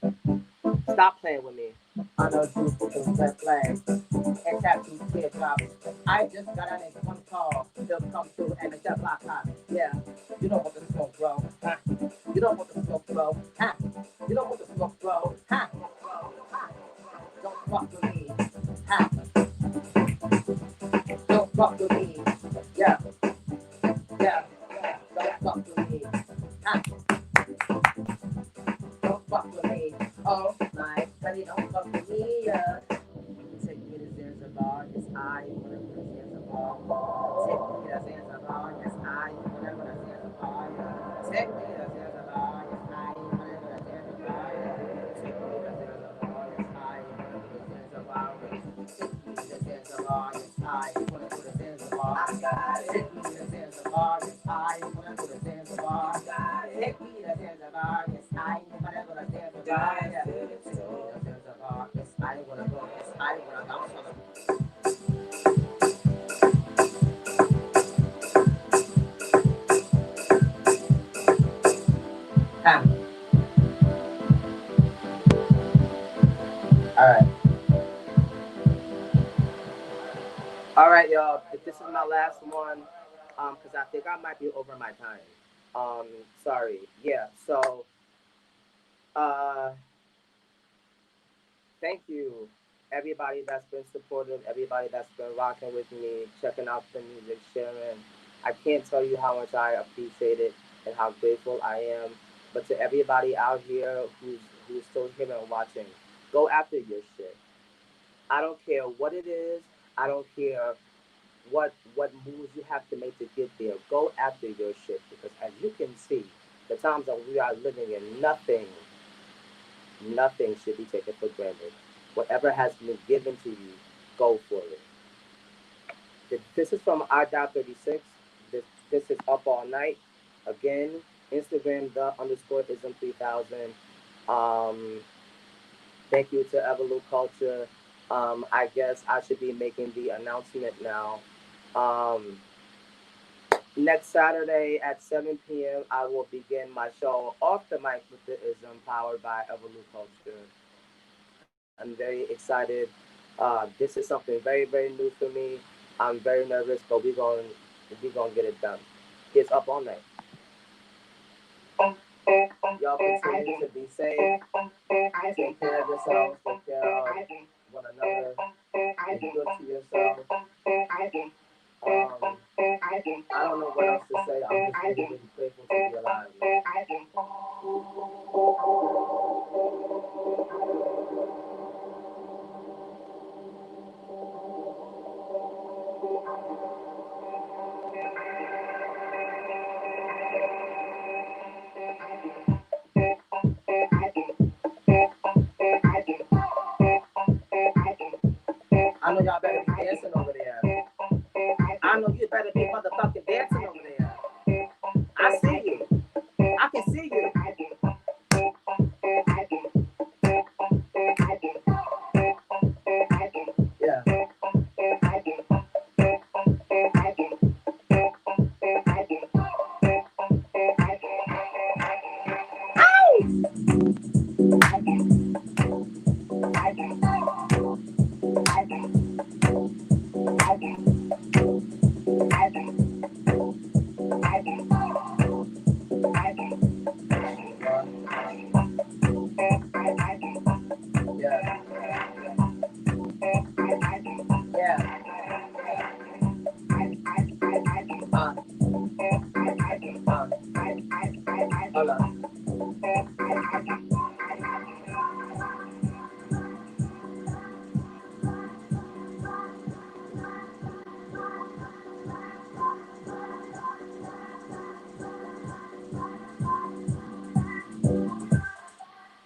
Speaker 6: Stop playing with me. I know you the red flag and tattoo teardrops. I just got a nigga one call. They'll come through and make that block hot. Yeah. You don't want the smoke, bro. Huh? You don't want the smoke, bro. Huh? You don't want the smoke, bro. Huh? Don't fuck with me. Huh? Don't fuck with me. Yeah. Yeah. Don't fuck with me. Huh? Don't fuck with me. Oh my, honey, don't fuck with me. Yeah. Take me to Zanzibar, yes, I wanna go to Zanzibar. Take me to Zanzibar, yes, I wanna go to Zanzibar. Yeah. Take me to Zanzibar, yes, I wanna go to Zanzibar. Yeah. Take me to Zanzibar, yes, I wanna go to Zanzibar. Take me to Zanzibar, yes, I wanna go to Zanzibar. Take me to Zanzibar, yes, I wanna go to Zanzibar. Take me to Zanzibar, yes, I wanna go to Zanzibar. Yeah. Take me to Zanzibar, yes, I wanna go. Yes, I wanna go. Alright. Alright, y'all. This is my last one. Because I think I might be over my time. Sorry. Yeah, so thank you. Everybody that's been supportive, everybody that's been rocking with me, checking out the music, sharing. I can't tell you how much I appreciate it and how grateful I am. But to everybody out here who's still here and watching, go after your shit. I don't care what it is. I don't care what moves you have to make to get there. Go after your shit because as you can see, the times that we are living in, nothing should be taken for granted. Whatever has been given to you, go for it. This is from I.36. This is Up All Night. Again, Instagram _ism3000. Thank you to EvoluCulture. I guess I should be making the announcement now. Next Saturday at 7 p.m., I will begin my show Off the Mic with the Ism, powered by EvoluCulture. I'm very excited. This is something very, very new for me. I'm very nervous, but we're gonna get it done. It's Up All Night. Y'all continue to be safe. Take care of yourselves. Take care of one another. Be good to yourself. I don't know what else to say. I'm just really, really grateful to be alive. I know y'all better be dancing over there. I know you better be motherfucking dancing over there. I see you. I can see you. Yeah.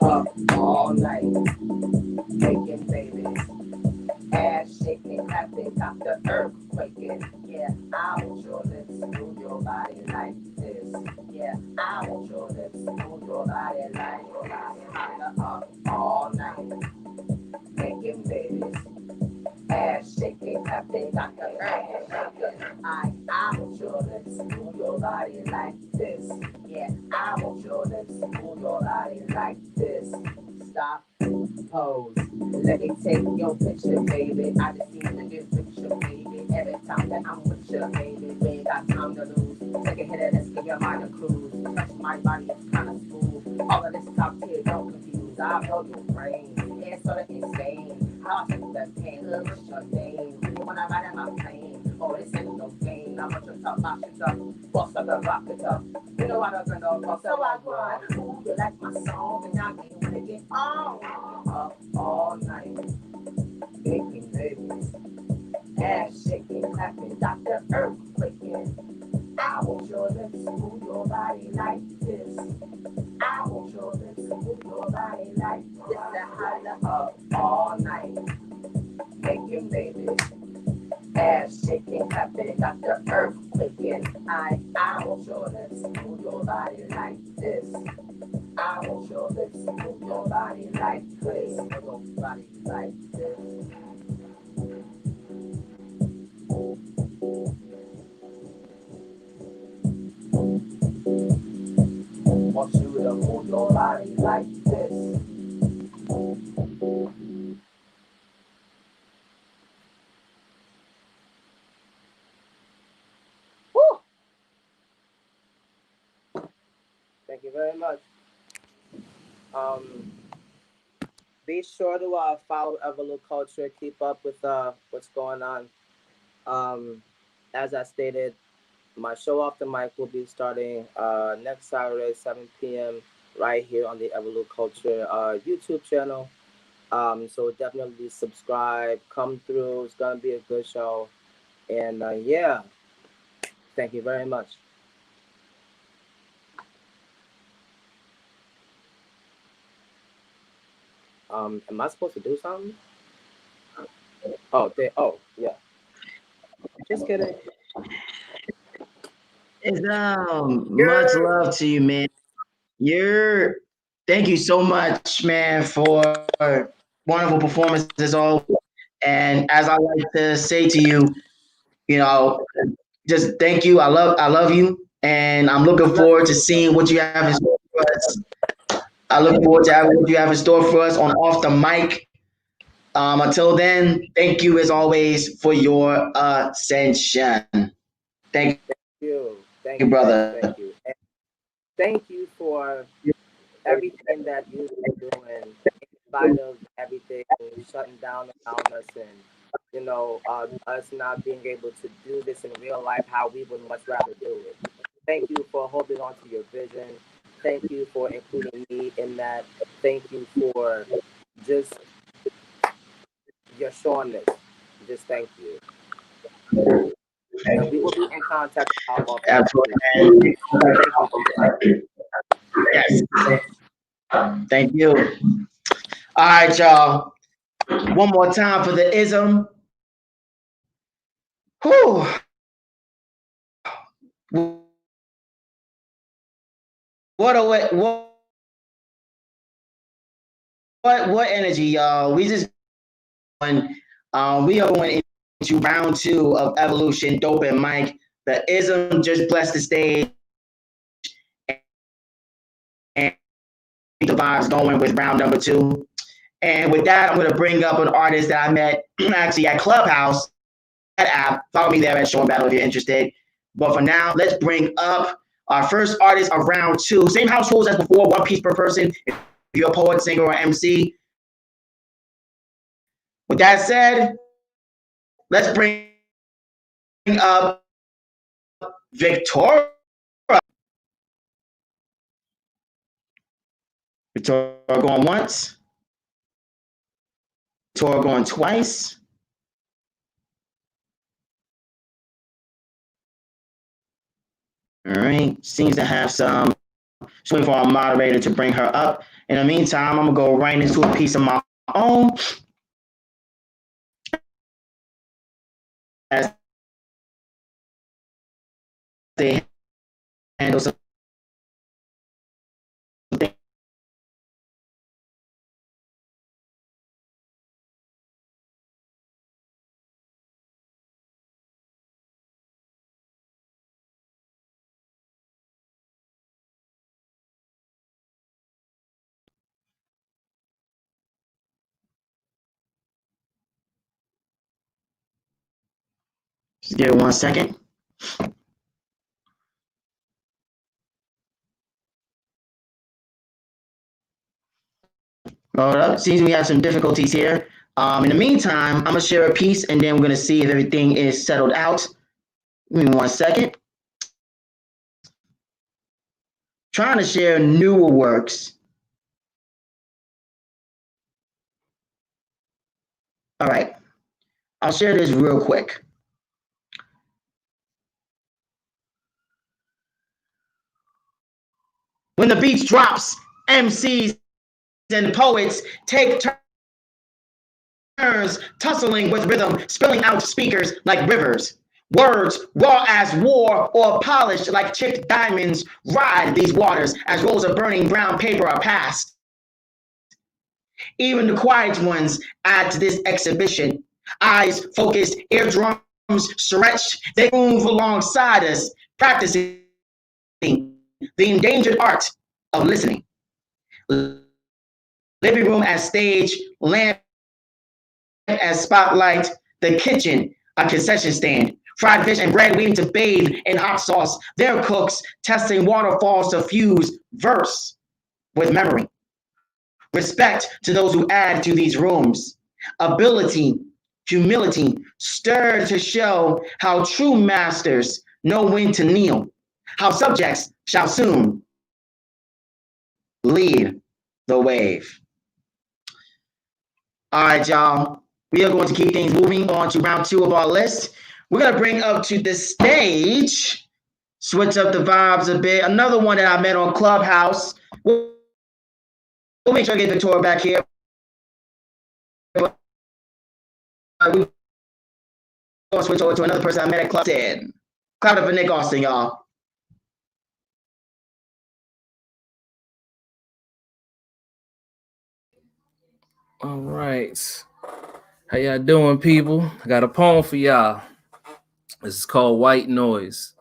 Speaker 6: Up all night, making babies, ass shaking, clapping, got the earth quaking. Yeah, I want your lips, move your body like this. Yeah, I want your lips, move your body like this. Up all night, making babies, ass shaking, clapping, got the earth shaking. I want your lips, move your body like this. Yeah, I want your lips, move your body like this. Stop, pose, let me take your picture, baby. I just need to get picture, baby. Every time that I'm with you, baby, we ain't got time to lose. Take a hit of this, give your mind a cruise. Touch my body, it's kind of smooth. All of this top tier, don't confuse. I know your brain, it's sort of insane. How I take that pain, what's your name? You wanna ride in my plane? Oh, this ain't no game. I want your top, my shit up, bust up and rock it up. You know I don't know, so I grind. Ooh, you like my song, and I get when it get on. Up all night, making babies, ass shaking, clapping, Dr. Earth quaking. I want your lips, move your body like this. I want your lips, move your body like this. The holler up all night, making babies, ass shaking, clapping, Dr. Earth quaking. I want your lips, move your body like this. I want your move your body like this. Woo! Thank you very much. Be sure to follow EvoluCulture, keep up with what's going on. As I stated, my show off the mic will be starting next Saturday, 7 p.m. right here on the EvoluCulture YouTube channel. So definitely subscribe, come through. It's gonna be a good show, and yeah, thank you very much. Am I supposed to do something? Oh, yeah. Just kidding.
Speaker 1: It's much love to you, man. Thank you so much, man, for wonderful performance as always. And as I like to say to you, you know, just thank you. I love you, and I'm looking forward to seeing what you have in store for us. I look forward to having what you have in store for us on off the mic. Until then, thank you as always for your ascension. Thank
Speaker 6: you. Thank
Speaker 1: you,
Speaker 6: you,
Speaker 1: brother.
Speaker 6: thank you. And thank you for everything that you've been doing, in spite of everything shutting down around us, and us not being able to do this in real life how we would much rather do it. Thank you for holding on to your vision. Thank you for including me in that. Thank you for just your showing Just thank you. And we will be in contact about
Speaker 1: Absolutely. Yes. Thank you. All right, y'all. One more time for the ism. Whew. What energy, y'all. We are going into round 2 of Evolution, Dopen Mike. The ism just blessed the stage and the vibes going with round number 2. And with that, I'm going to bring up an artist that I met actually at Clubhouse, that app. Follow me there at Show and Battle if you're interested. But for now, let's bring up our first artist of round 2. Same house rules as before, 1 piece per person. If you're a poet, singer, or MC. With that said, let's bring up Victoria. Victoria going once. Victoria going twice. All right. Seems to have some. Just waiting for our moderator to bring her up. In the meantime, I'm going to go right into a piece of my own. As they handle some things. Just give it 1 second. Hold up. Seems we have some difficulties here. In the meantime, I'm going to share a piece and then we're going to see if everything is settled out. Give me 1 second. Trying to share newer works. All right. I'll share this real quick. When the beats drops, MCs and poets take turns tussling with rhythm, spilling out speakers like rivers. Words, raw as war or polished like chipped diamonds, ride these waters as rolls of burning brown paper are passed. Even the quiet ones add to this exhibition. Eyes focused, eardrums stretched, they move alongside us, practicing the endangered art of listening. living room as stage, lamp as spotlight, the kitchen, a concession stand, fried fish and bread waiting to bathe in hot sauce. Their cooks testing waterfalls to fuse verse with memory. Respect to those who add to these rooms. Ability, humility, stirred to show how true masters know when to kneel, how subjects shall soon lead the wave. All right, y'all. We are going to keep things moving on to round 2 of our list. We're going to bring up to the stage, switch up the vibes a bit. Another one that I met on Clubhouse. We'll make sure to get Victoria back here. We're going to switch over to another person I met at Club. Clap it for Nick Austin, y'all.
Speaker 7: All right. How y'all doing, people? I got a poem for y'all. This is called White Noise.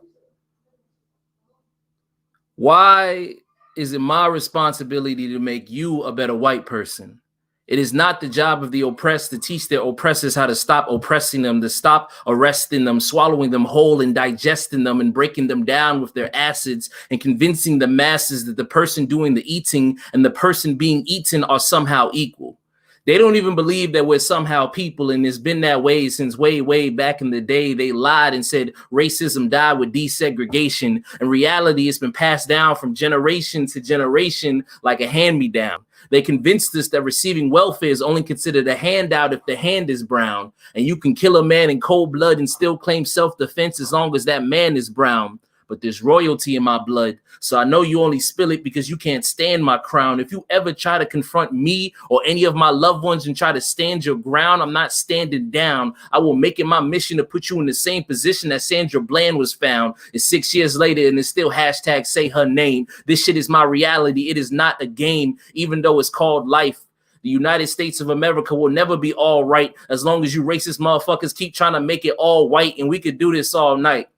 Speaker 7: Why is it my responsibility to make you a better white person? It is not the job of the oppressed to teach their oppressors how to stop oppressing them, to stop arresting them, swallowing them whole and digesting them and breaking them down with their acids and convincing the masses that the person doing the eating and the person being eaten are somehow equal. They don't even believe that we're somehow people, and it's been that way since way, way back in the day. They lied and said racism died with desegregation. In reality, it's been passed down from generation to generation like a hand-me-down. They convinced us that receiving welfare is only considered a handout if the hand is brown, and you can kill a man in cold blood and still claim self-defense as long as that man is brown. But there's royalty in my blood, so I know you only spill it because you can't stand my crown. If you ever try to confront me or any of my loved ones and try to stand your ground, I'm not standing down. I will make it my mission to put you in the same position that Sandra Bland was found. It's 6 years later and it's still hashtag say her name. This shit is my reality. It is not a game, even though it's called life. The United States of America will never be all right as long as you racist motherfuckers keep trying to make it all white, and we could do this all night.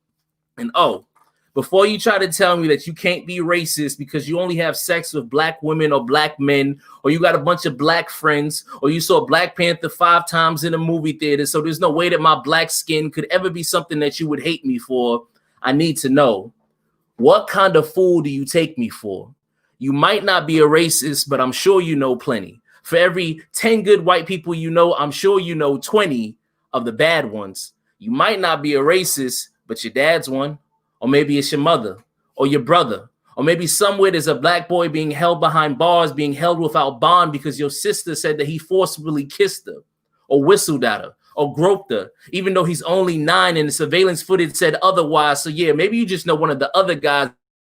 Speaker 7: And before you try to tell me that you can't be racist because you only have sex with black women or black men, or you got a bunch of black friends, or you saw Black Panther 5 times in a movie theater, so there's no way that my black skin could ever be something that you would hate me for, I need to know, what kind of fool do you take me for? You might not be a racist, but I'm sure you know plenty. For every 10 good white people you know, I'm sure you know 20 of the bad ones. You might not be a racist, but your dad's one. Or maybe it's your mother or your brother, or maybe somewhere there's a black boy being held behind bars, being held without bond because your sister said that he forcibly kissed her or whistled at her or groped her, even though he's only 9 and the surveillance footage said otherwise. So yeah, maybe you just know one of the other guys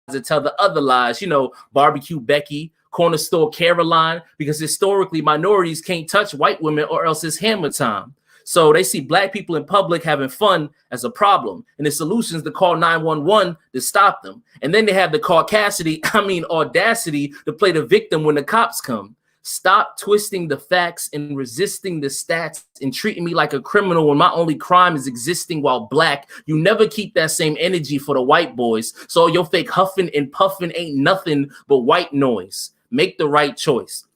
Speaker 7: that tell the other lies, you know, Barbecue Becky, Corner Store Caroline, because historically minorities can't touch white women or else it's hammer time. So they see black people in public having fun as a problem, and the solution is to call 911 to stop them. And then they have the audacity to play the victim when the cops come. Stop twisting the facts and resisting the stats and treating me like a criminal when my only crime is existing while black. You never keep that same energy for the white boys. So your fake huffing and puffing ain't nothing but white noise. Make the right choice.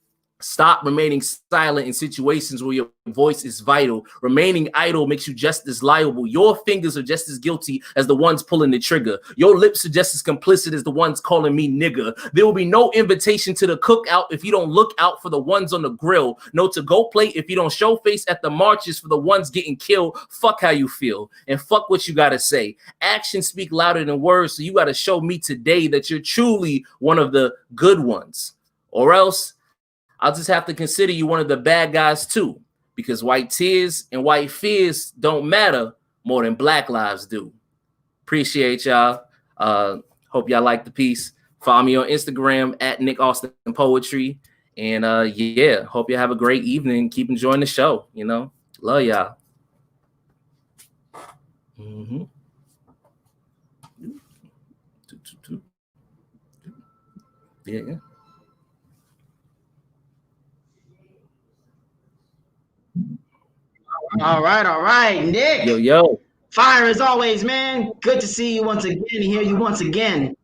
Speaker 7: Stop remaining silent in situations where your voice is vital. Remaining idle makes you just as liable. Your fingers are just as guilty as the ones pulling the trigger. Your lips are just as complicit as the ones calling me nigger. There will be no invitation to the cookout if you don't look out for the ones on the grill. No to-go plate if you don't show face at the marches for the ones getting killed. Fuck how you feel and fuck what you gotta say. Actions speak louder than words, so you gotta show me today that you're truly one of the good ones. Or else I'll just have to consider you one of the bad guys too, because white tears and white fears don't matter more than black lives do. Appreciate y'all. Hope y'all like the piece. Follow me on Instagram at Nick Austin Poetry. And yeah, hope y'all have a great evening. Keep enjoying the show. You know, love y'all. Yeah.
Speaker 1: All right, Nick.
Speaker 7: Yo.
Speaker 1: Fire as always, man. Good to see you once again and hear you once again.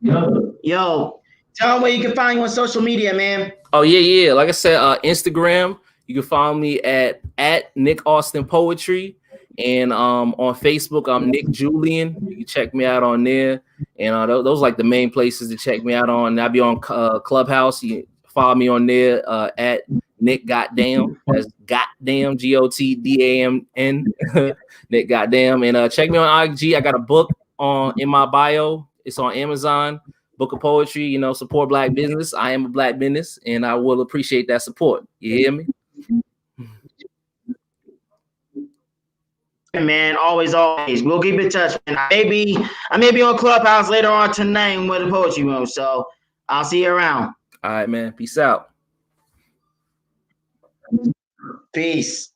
Speaker 1: Yo, Tell them where you can find you on social media, man.
Speaker 7: Oh yeah. Like I said, Instagram. You can follow me at Nick Austin Poetry, and on Facebook I'm Nick Julian. You can check me out on there, and those are like the main places to check me out on. I'll be on Clubhouse. You can follow me on there at Nick Goddamn. That's Goddamn GOTDAMN. Nick Goddamn, and check me on IG. I got a book in my bio. It's on Amazon. Book of poetry, you know, support Black business. I am a Black business, and I will appreciate that support. You hear me?
Speaker 1: Man, always. We'll keep in touch. And I may be on Clubhouse later on tonight with the poetry room. So I'll see you around.
Speaker 7: All right, man. Peace out.
Speaker 1: Peace.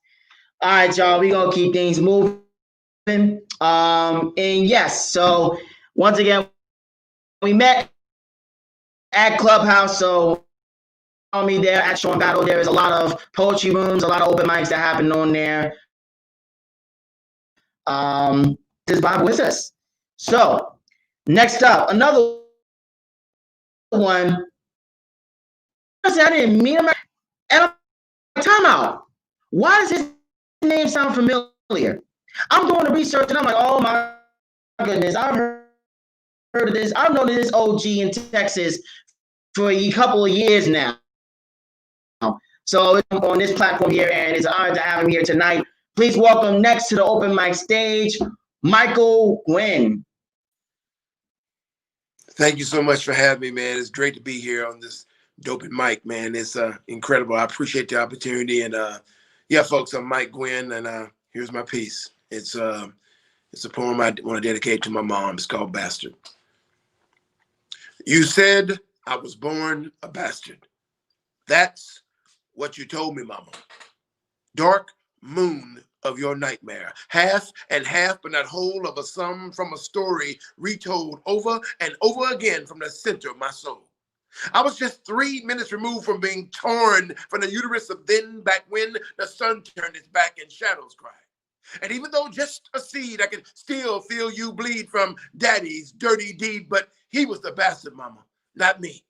Speaker 1: All right, y'all. We're gonna keep things moving. And yes, so once again, we met at Clubhouse. So on me there at Sean Battle, there is a lot of poetry rooms, a lot of open mics that happen on there. This vibe with us. So next up, another one. I didn't meet him. And I'm time out. Why does his name sound familiar? I'm doing the research and I'm like, oh my goodness, I've heard of this. I've known this OG in Texas for a couple of years now. So on this platform here, and it's an honor to have him here tonight. Please welcome next to the open mic stage, Michael Gwynn.
Speaker 8: Thank you so much for having me, man. It's great to be here on this Dopen mic, man. It's incredible. I appreciate the opportunity. And yeah, folks, I'm Mike Gwynn, and here's my piece. It's a poem I want to dedicate to my mom. It's called Bastard. You said I was born a bastard. That's what you told me, mama. Dark moon of your nightmare, half and half but not whole of a sum from a story retold over and over again from the center of my soul. I was just 3 minutes removed from being torn from the uterus of then, back when the sun turned its back and shadows cried. And even though just a seed, I can still feel you bleed from daddy's dirty deed, but he was the bastard, mama, not me.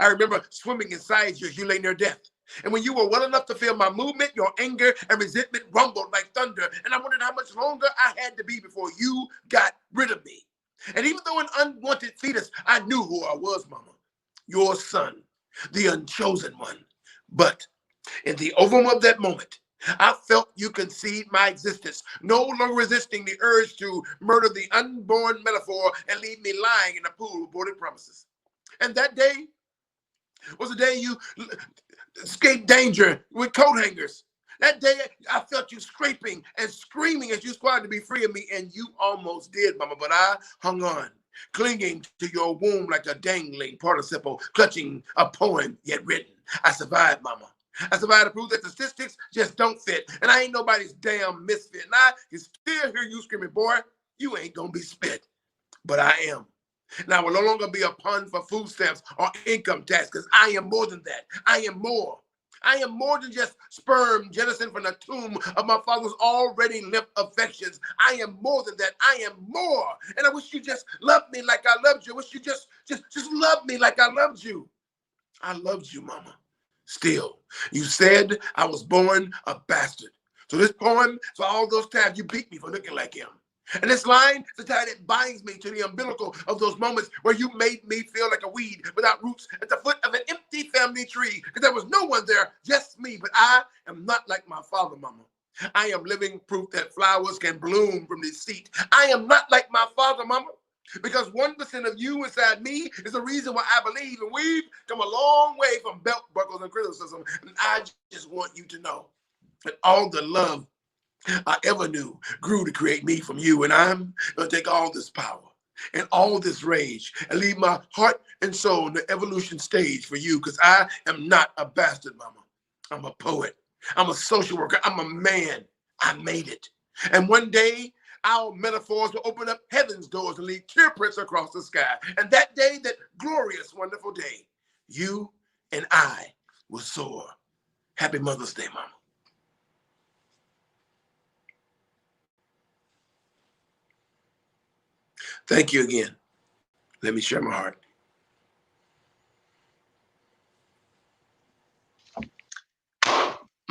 Speaker 8: I remember swimming inside you as you lay near death. And when you were well enough to feel my movement, your anger and resentment rumbled like thunder. And I wondered how much longer I had to be before you got rid of me. And even though an unwanted fetus, I knew who I was, mama. Your son, the unchosen one. But in the ovum of that moment, I felt you concede my existence, no longer resisting the urge to murder the unborn metaphor and leave me lying in a pool of aborted promises. And that day was the day you escaped danger with coat hangers. That day, I felt you scraping and screaming as you squatted to be free of me, and you almost did, mama, but I hung on, clinging to your womb like a dangling participle, clutching a poem yet written. I survived, mama. I survived to prove that the statistics just don't fit, and I ain't nobody's damn misfit. And I can still hear you screaming, boy, you ain't gonna be spit. But I am. And I will no longer be a pun for food stamps or income tax, because I am more than that. I am more. I am more than just sperm jettisoned from the tomb of my father's already limp affections. I am more than that. I am more. And I wish you just loved me like I loved you. I wish you just loved me like I loved you. I loved you, mama. Still, you said I was born a bastard. So this poem, for all those times you beat me for looking like him. And this line is the tie that binds me to the umbilical of those moments where you made me feel like a weed without roots at the foot of an empty family tree, because there was no one there, just me. But I am not like my father, mama. I am living proof that flowers can bloom from this seat. I am not like my father, mama, because 1% of you inside me is the reason why I believe, and we've come a long way from belt buckles and criticism. And I just want you to know that all the love I ever knew grew to create me from you. And I'm going to take all this power and all this rage and leave my heart and soul in the evolution stage for you, because I am not a bastard, mama. I'm a poet. I'm a social worker. I'm a man. I made it. And one day, our metaphors will open up heaven's doors and leave tear prints across the sky. And that day, that glorious, wonderful day, you and I will soar. Happy Mother's Day, mama. Thank you again. Let me share my heart.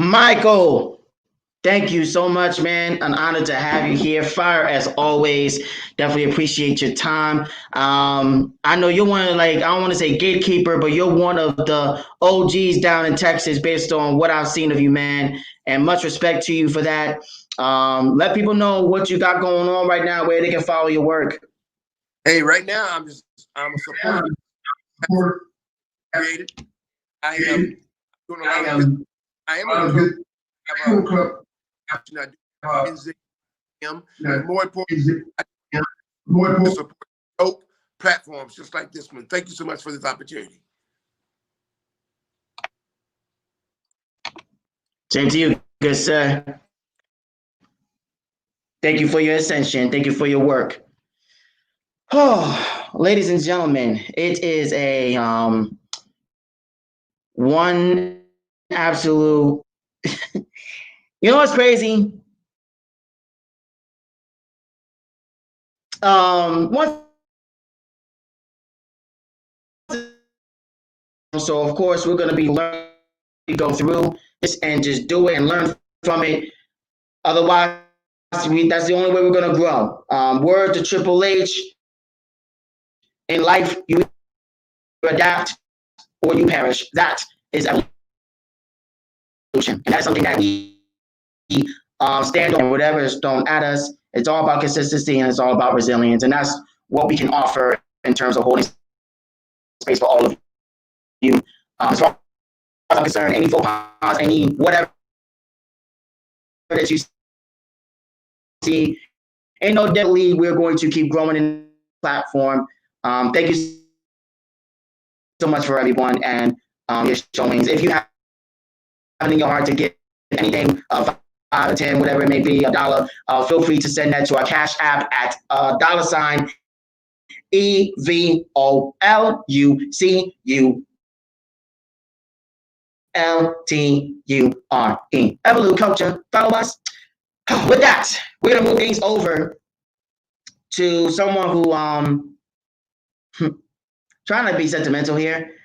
Speaker 1: Michael, thank you so much, man. An honor to have you here. Fire as always. Definitely appreciate your time. I know you're one of, like, I don't want to say gatekeeper, but you're one of the OGs down in Texas based on what I've seen of you, man. And much respect to you for that. Let people know what you got going on right now, where they can follow your work.
Speaker 8: Hey, right now I'm a supporter created. I am doing a lot of good. I am in a club. I do more important, I support dope platforms just like this one. Thank you so much for this opportunity.
Speaker 1: Same to you, good sir. Thank you for your ascension. Thank you for your work. Oh, ladies and gentlemen, it is a one absolute. You know what's crazy? Once so of course we're gonna be learning to go through this and just do it and learn from it. Otherwise, that's the only way we're gonna grow. Word to Triple H. In life, you adapt or you perish. That is evolution, and that's something that we stand on. Whatever is thrown at us, it's all about consistency and it's all about resilience, and that's what we can offer in terms of holding space for all of you. As far as I'm concerned, any faux pas, any whatever that you see, ain't no deadly. We're going to keep growing in the platform. Thank you so much for everyone and your showings. If you have in your heart to get anything, 5 or 10, whatever it may be, $1, feel free to send that to our Cash App at $EvoluCulture. EvoluCulture. Follow us. With that, we're gonna move things over to someone who trying to be sentimental here.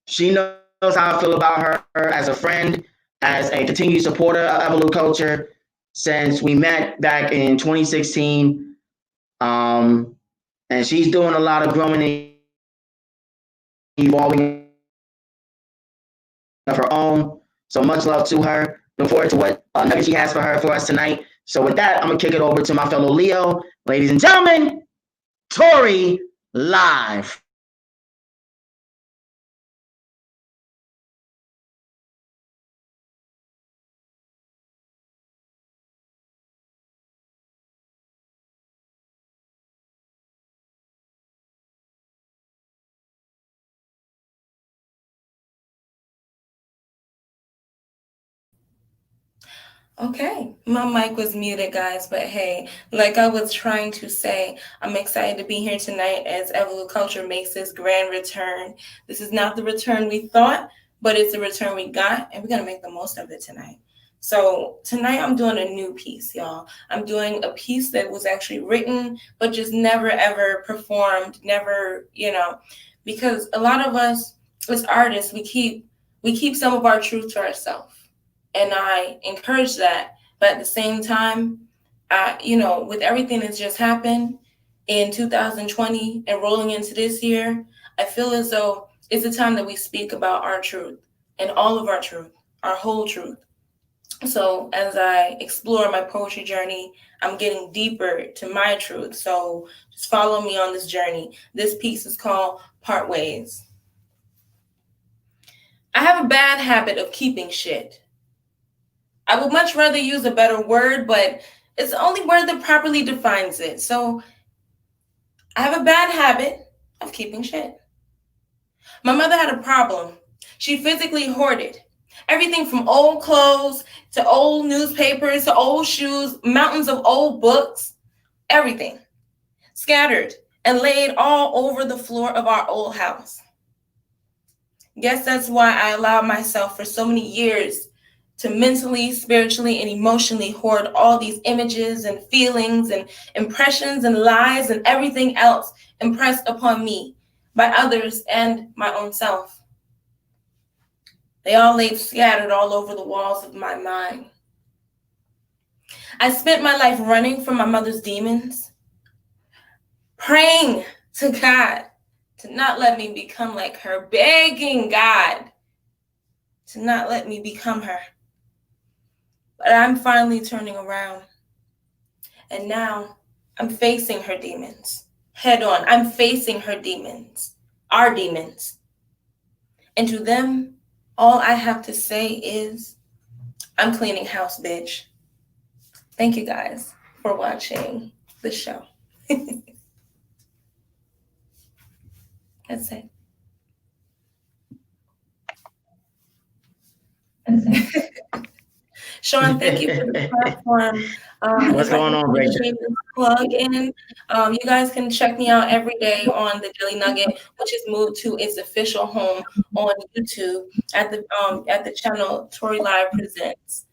Speaker 1: She knows how I feel about her as a friend, as a continued supporter of EvoluCulture since we met back in 2016. And she's doing a lot of growing and evolving of her own. So much love to her. Look forward to what nugget she has for us tonight. So with that, I'm gonna kick it over to my fellow Leo. Ladies and gentlemen, Tori live.
Speaker 9: Okay, my mic was muted, guys, but hey, like I was trying to say, I'm excited to be here tonight as EvoluCulture makes this grand return. This is not the return we thought, but it's the return we got, and we're going to make the most of it tonight. So tonight I'm doing a new piece, y'all. I'm doing a piece that was actually written, but just never, ever performed, never, because a lot of us as artists, we keep some of our truth to ourselves. And I encourage that. But at the same time, with everything that's just happened in 2020 and rolling into this year, I feel as though it's the time that we speak about our truth and all of our truth, our whole truth. So as I explore my poetry journey, I'm getting deeper to my truth. So just follow me on this journey. This piece is called Part Ways. I have a bad habit of keeping shit. I would much rather use a better word, but it's the only word that properly defines it. So I have a bad habit of keeping shit. My mother had a problem. She physically hoarded everything from old clothes to old newspapers to old shoes, mountains of old books, everything scattered and laid all over the floor of our old house. Guess that's why I allowed myself for so many years to mentally, spiritually, and emotionally hoard all these images and feelings and impressions and lies and everything else impressed upon me by others and my own self. They all lay scattered all over the walls of my mind. I spent my life running from my mother's demons, praying to God to not let me become like her, begging God to not let me become her. But I'm finally turning around. And now I'm facing her demons head on. I'm facing her demons, our demons. And to them, all I have to say is, I'm cleaning house, bitch. Thank you guys for watching the show. That's it. Sean, thank you for the platform.
Speaker 1: What's going on, Ray?
Speaker 9: Plug in. You guys can check me out every day on the Daily Nugget, which is moved to its official home on YouTube at the channel Tori Live Presents.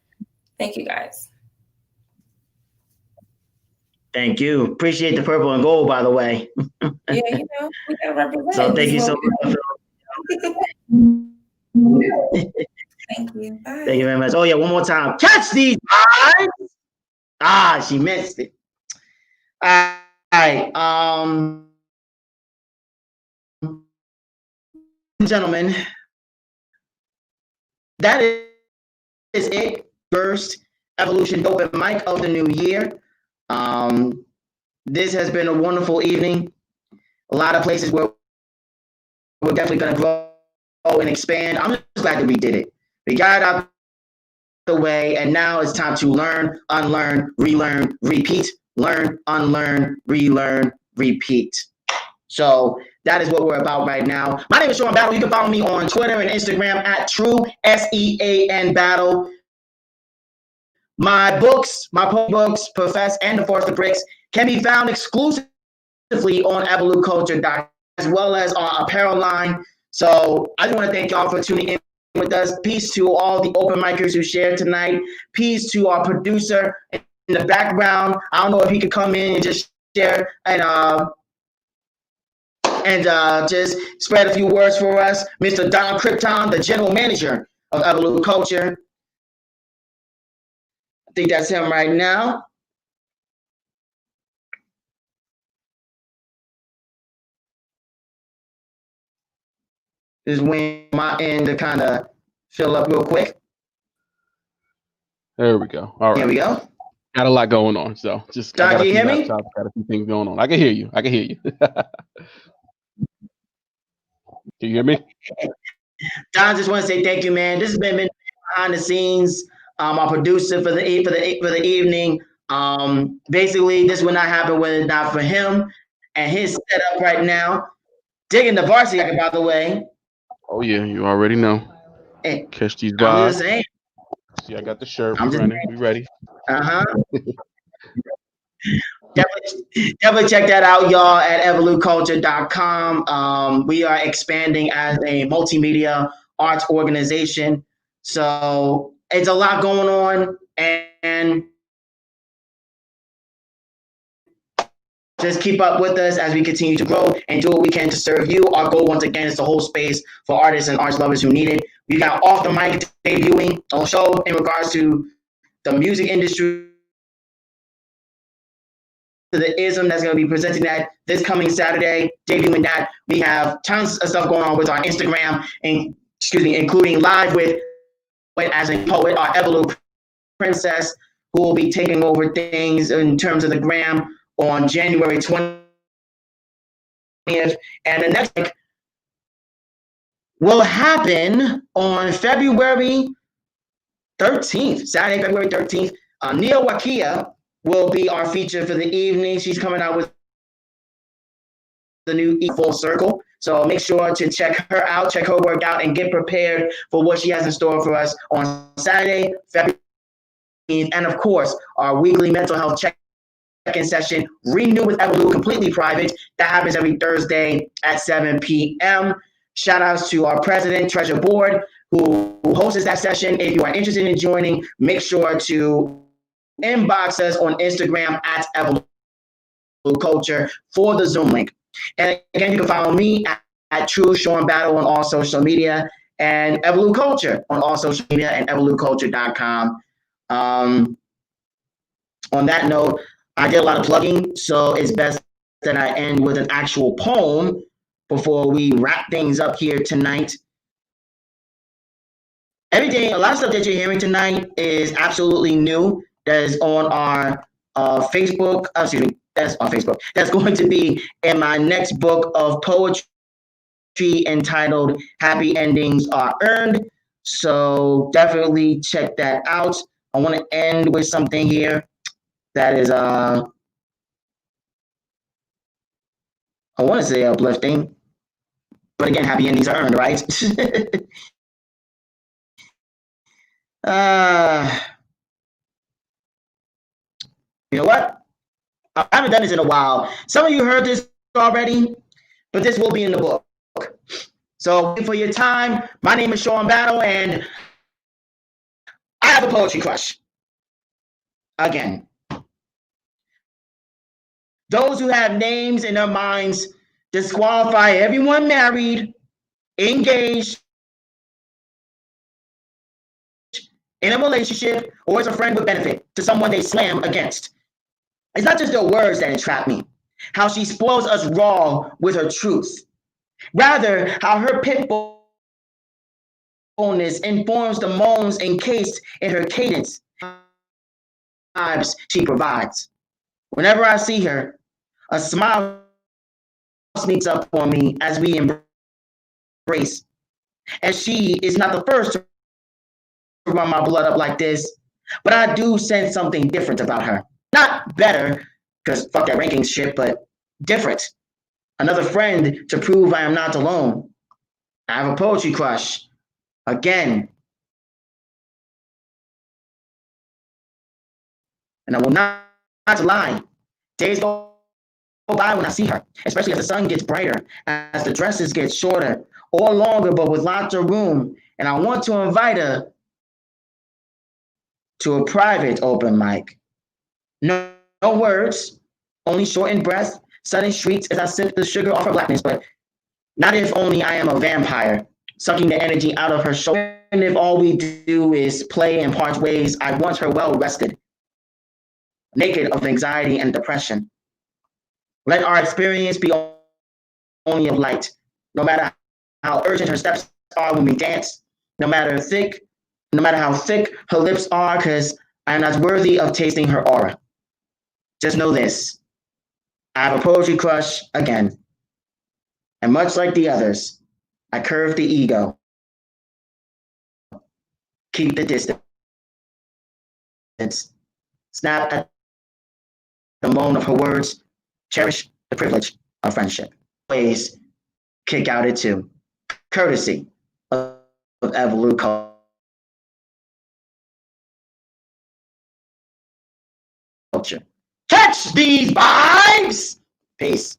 Speaker 9: Thank you, guys.
Speaker 1: Thank you. Appreciate the purple and gold, by the way.
Speaker 9: Yeah, you know, we gotta represent.
Speaker 1: So thank you so much.
Speaker 9: Thank you. Bye.
Speaker 1: Thank you very much. Oh yeah, one more time. Catch these eyes. Ah, she missed it. All right. Gentlemen, that is it. First Evolution Dopen mic of the new year. This has been a wonderful evening. A lot of places where we're definitely going to grow and expand. I'm just glad that we did it. We got it out the way, and now it's time to learn, unlearn, relearn, repeat. Learn, unlearn, relearn, repeat. So that is what we're about right now. My name is Sean Battle. You can follow me on Twitter and Instagram at True SEAN Battle. My books, my books, Profess and the Force of Bricks, can be found exclusively on EvoluCulture, as well as our apparel line. So I just want to thank y'all for tuning in with us. Peace to all the open micers who shared tonight. Peace to our producer in the background. I don't know if he could come in and just share and just spread a few words for us. Mr. Don Krypton, the general manager of EvoluCulture. I think that's him right now. Just waiting my end to kind of fill up real quick.
Speaker 10: There we go. All right.
Speaker 1: There we go.
Speaker 10: Got a lot going on, so just
Speaker 1: Don, can you hear me?
Speaker 10: Got a few things going on. I can hear you. I can hear you. Can you hear me?
Speaker 1: Don, just want to say thank you, man. This has been behind the scenes. Our producer for the evening. Basically, this would not happen were it not for him and his setup right now. Digging the varsity, by the way.
Speaker 10: Oh yeah, you already know.
Speaker 1: Hey,
Speaker 10: catch these vibes.
Speaker 1: I'm just saying.
Speaker 10: See, I got the shirt. We running. We ready.
Speaker 1: Definitely check that out, y'all, at evoluculture.com. We are expanding as a multimedia arts organization. So it's a lot going on, and just keep up with us as we continue to grow and do what we can to serve you. Our goal, once again, is to hold space for artists and arts lovers who need it. We got Off the Mic debuting a show in regards to the music industry, the IZM that's going to be presenting that this coming Saturday, debuting that. We have tons of stuff going on with our Instagram, and including live with as a poet, our Evolu Princess, who will be taking over things in terms of the gram on January 20th. And the next week will happen on February 13th, Saturday, February 13th. Nia Wakia will be our feature for the evening. She's coming out with the new Full Circle. So make sure to check her out, check her work out, and get prepared for what she has in store for us on Saturday, February 13th. And of course, our weekly mental health check-in session, Renew with Evolu, completely private. That happens every Thursday at 7 p.m. Shout outs to our president, treasurer board, who hosts that session. If you are interested in joining, make sure to inbox us on Instagram at EvoluCulture for the Zoom link. And again, you can follow me at True Sean Battle on all social media. and EvoluCulture on all social media and EvoluCulture.com. On that note, I did a lot of plugging, so it's best that I end with an actual poem before we wrap things up here tonight. Everything, a lot of stuff that you're hearing tonight is absolutely new. That is on our Facebook. That's on Facebook. That's going to be in my next book of poetry entitled "Happy Endings Are Earned." So definitely check that out. I want to end with something here that is I want to say uplifting, but again, happy endings are earned, right? You know what? I haven't done this in a while. Some of you heard this already, but this will be in the book. So wait for your time. My name is Sean Battle, and I have a poetry crush. Again. Those who have names in their minds disqualify everyone married, engaged, in a relationship, or as a friend with benefit to someone they slam against. It's not just their words that entrap me, how she spoils us raw with her truth. Rather, how her pitbullness informs the moans encased in her cadence, vibes she provides. Whenever I see her, a smile sneaks up on me as we embrace. And she is not the first to run my blood up like this, but I do sense something different about her. Not better, because fuck that rankings shit, but different. Another friend to prove I am not alone. I have a poetry crush. Again. And I will not lie. Days go by when I see her, especially as the sun gets brighter, as the dresses get shorter or longer, but with lots of room. And I want to invite her to a private open mic. No words, only shortened breath, sudden shrieks as I sip the sugar off her blackness, but not if only I am a vampire, sucking the energy out of her shoulder. And if all we do is play and part ways, I want her well rested, naked of anxiety and depression. Let our experience be only of light, no matter how urgent her steps are when we dance, no matter how thick her lips are, because I am not worthy of tasting her aura. Just know this, I have a poetry crush again. And much like the others, I curve the ego. Keep the distance. Snap at the moan of her words. Cherish the privilege of friendship. Always kick out at two. Courtesy of EvoluCulture. Catch these vibes! Peace.